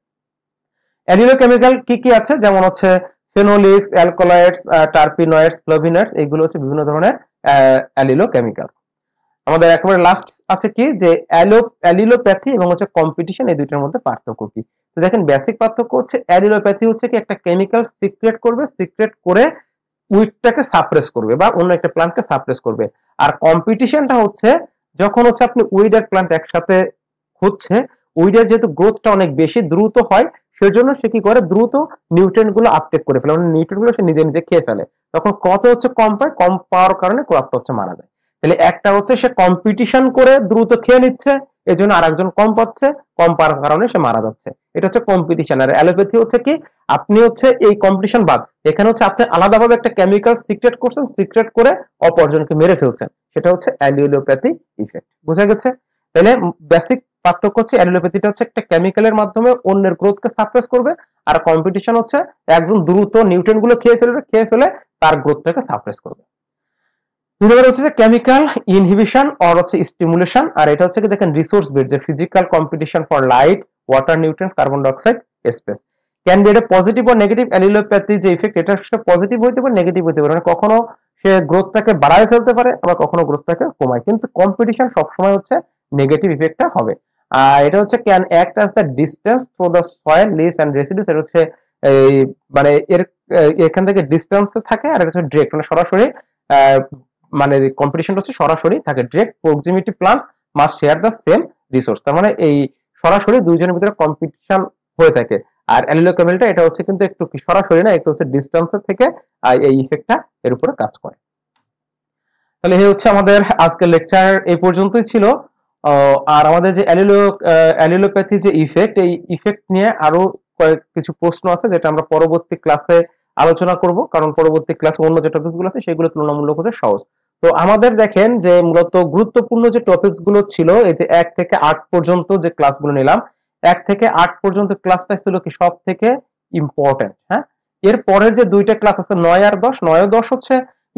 অ্যালিলো কেমিক্যাল কি কি আছে, যেমন হচ্ছে ফেনোলিক্স, অ্যালকোলয়েডস, টার্পিনয়েডস, ফ্লাভিনয়েডস, এগুলো হচ্ছে বিভিন্ন ধরনের অ্যালিলো কেমিক্যাল। আমাদের একেবারে লাস্ট আছে কি, যে অ্যালিলোপ্যাথি এবং হচ্ছে কম্পিটিশন, এই দুইটার মধ্যে পার্থক্য কি। তো দেখেন বেসিক পার্থক্য হচ্ছে অ্যালিলোপ্যাথি হচ্ছে কি একটা কেমিক্যাল সিক্রেট করবে, সিক্রেট করে উইডটাকে সাপ্রেস করবে বা অন্য একটা প্লান্টকে সাপ্রেস করবে। আর কম্পিটিশনটা হচ্ছে যখন হচ্ছে আপনি উইড আর প্লান্ট একসাথে হচ্ছে, উইডের যেহেতু গ্রোথটা অনেক বেশি দ্রুত হয়, সেজন্য সে কি করে দ্রুত নিউট্রিয়েন্ট গুলো আপটেক করে ফেলে, মানে নিউট্রিয়েন্ট গুলো সে নিজে নিজে খেয়ে ফেলে। তখন কত হচ্ছে কম পায়, কম পাওয়ার কারণে ক্রপটা হচ্ছে মারা যায়। তাহলে একটা হচ্ছে সে কম্পিটিশন করে দ্রুত খেয়ে নিচ্ছে, এজন্য আরেকজন কম পাচ্ছে, কম পাওয়ার কারণে সে মারা যাচ্ছে। এটা হচ্ছে কম্পিটিশন। আর অ্যালোপ্যাথি হচ্ছে কি, আপনি হচ্ছে এই কম্পিটিশন বাদ, এখানে হচ্ছে আপনি আলাদাভাবে একটা কেমিক্যাল সিক্রেট করছেন, সিক্রেট করে অপরজনকে মেরে ফেলছেন, সেটা হচ্ছে অ্যালিলোপ্যাথি ইফেক্ট। বুঝা গেছে? তাহলে বেসিক পার্থক্য হচ্ছে অ্যালিলোপ্যাথিটা হচ্ছে একটা কেমিক্যালের মাধ্যমে অন্যের গ্রোথকে সাপ্রেস করবে, আর কম্পিটিশন হচ্ছে একজন দ্রুত নিউট্রিয়েন্ট গুলো খেয়ে ফেলবে, খেয়ে ফেলে তার গ্রোথটাকে সাপ্রেস করবে। দুই নম্বর হচ্ছে যে কেমিক্যাল ইনহিবিশন অর হচ্ছে স্টিমুলেশন। আর এটা হচ্ছে কি দেখেন রিসোর্স বেড, যে physical competition for light, water, nutrients, carbon dioxide, space. Can be এটা পজিটিভ ও নেগেটিভ। অ্যালিলোপ্যাথি যে ইফেক্ট, এটা পজিটিভ হইতে পারে, নেগেটিভ হইতে পারে, মানে কখনো সে গ্রোথটাকে বাড়ায় ফেলতে পারে, আবার কখনো গ্রোথটাকে কমায়, কিন্তু কম্পিটিশন সবসময় হচ্ছে নেগেটিভ ইফেক্টটা হবে। আর এটা হচ্ছে can act as the distance through the soil, leaves and residues. এটা হচ্ছে এই মানে এর এখান থেকে ডিস্টেন্সে থাকে, আর এটা হচ্ছে ডিরেক্ট মানে সরাসরি মানে কম্পিটিশনটা হচ্ছে সরাসরি থাকে। Direct proximity plants must share the same resource, তার মানে এই সরাসরি দুইজনের ভিতরে কম্পিটিশন হয়ে থাকে। আর অ্যালিলোকেমিলটা এটা হচ্ছে কিন্তু একটু কি সরাসরি না, একটু হচ্ছে ডিস্টেন্সের থেকে এই ইফেক্টটা এর উপরে কাজ করে। তাহলে এই হচ্ছে আমাদের আজকের লেকচার এই পর্যন্তই ছিল। আর আমাদের যে অ্যালিলোপ্যাথি যে ইফেক্ট, এই ইফেক্ট নিয়ে আরো কয়েক কিছু প্রশ্ন আছে, যেটা আমরা পরবর্তী ক্লাসে আলোচনা করব, কারণ পরবর্তী ক্লাসে অন্য যে টপিকস গুলো আছে সেগুলো তুলনামূলক হচ্ছে সহজ। তো আমাদের দেখেন যে মূলত গুরুত্বপূর্ণ যে টপিকস গুলো ছিল, এই যে 1 থেকে 8 পর্যন্ত যে ক্লাসগুলো নিলাম, 1 থেকে 8 পর্যন্ত ক্লাসটা ছিল কি সব থেকে ইম্পর্টেন্ট। হ্যাঁ, এর পরের যে দুইটা ক্লাস আছে 9 আর 10, 9 ও 10 হচ্ছে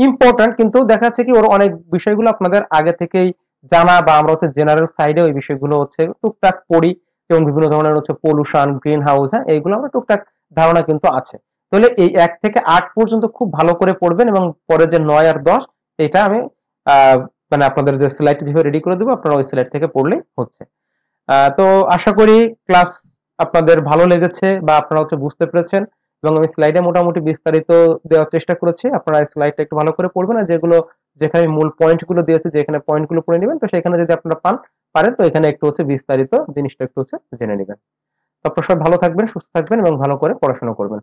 ইম্পর্টেন্ট, কিন্তু দেখা যাচ্ছে কি ওর অনেক বিষয়গুলো আপনাদের আগে থেকেই জানা, বা আমরা হচ্ছে জেনারেল সাইডে ওই বিষয়গুলো হচ্ছে টুকটাক পড়ি, যেমন বিভিন্ন ধরনের হচ্ছে পলিউশন, গ্রিন হাউস, হ্যাঁ এইগুলো আমরা টুকটাক ধারণা কিন্তু আছে। তাহলে এই 1 থেকে 8 পর্যন্ত খুব ভালো করে পড়বেন, এবং পরে যে 9 আর 10 এটা আমি মানে আপনাদের যে স্লাইড যেভাবে রেডি করে দেবো, আপনারা ওই স্লাইড থেকে পড়লেই হচ্ছে। তো আশা করি ক্লাস আপনাদের ভালো লেগেছে বা আপনারা হচ্ছে বুঝতে পেরেছেন, এবং আমি স্লাইডে মোটামুটি বিস্তারিত দেওয়ার চেষ্টা করেছি। আপনারা এই স্লাইডটা একটু ভালো করে পড়বেন, আর যেগুলো যেখানে মূল পয়েন্ট গুলো দিয়েছে, যেখানে পয়েন্ট গুলো পড়ে নেবেন, তো সেখানে যদি আপনারা পারেন তো এখানে একটু হচ্ছে বিস্তারিত জিনিসটা একটু হচ্ছে জেনে নেবেন। তো আপনারা সবাই ভালো থাকবেন, সুস্থ থাকবেন এবং ভালো করে পড়াশোনা করবেন।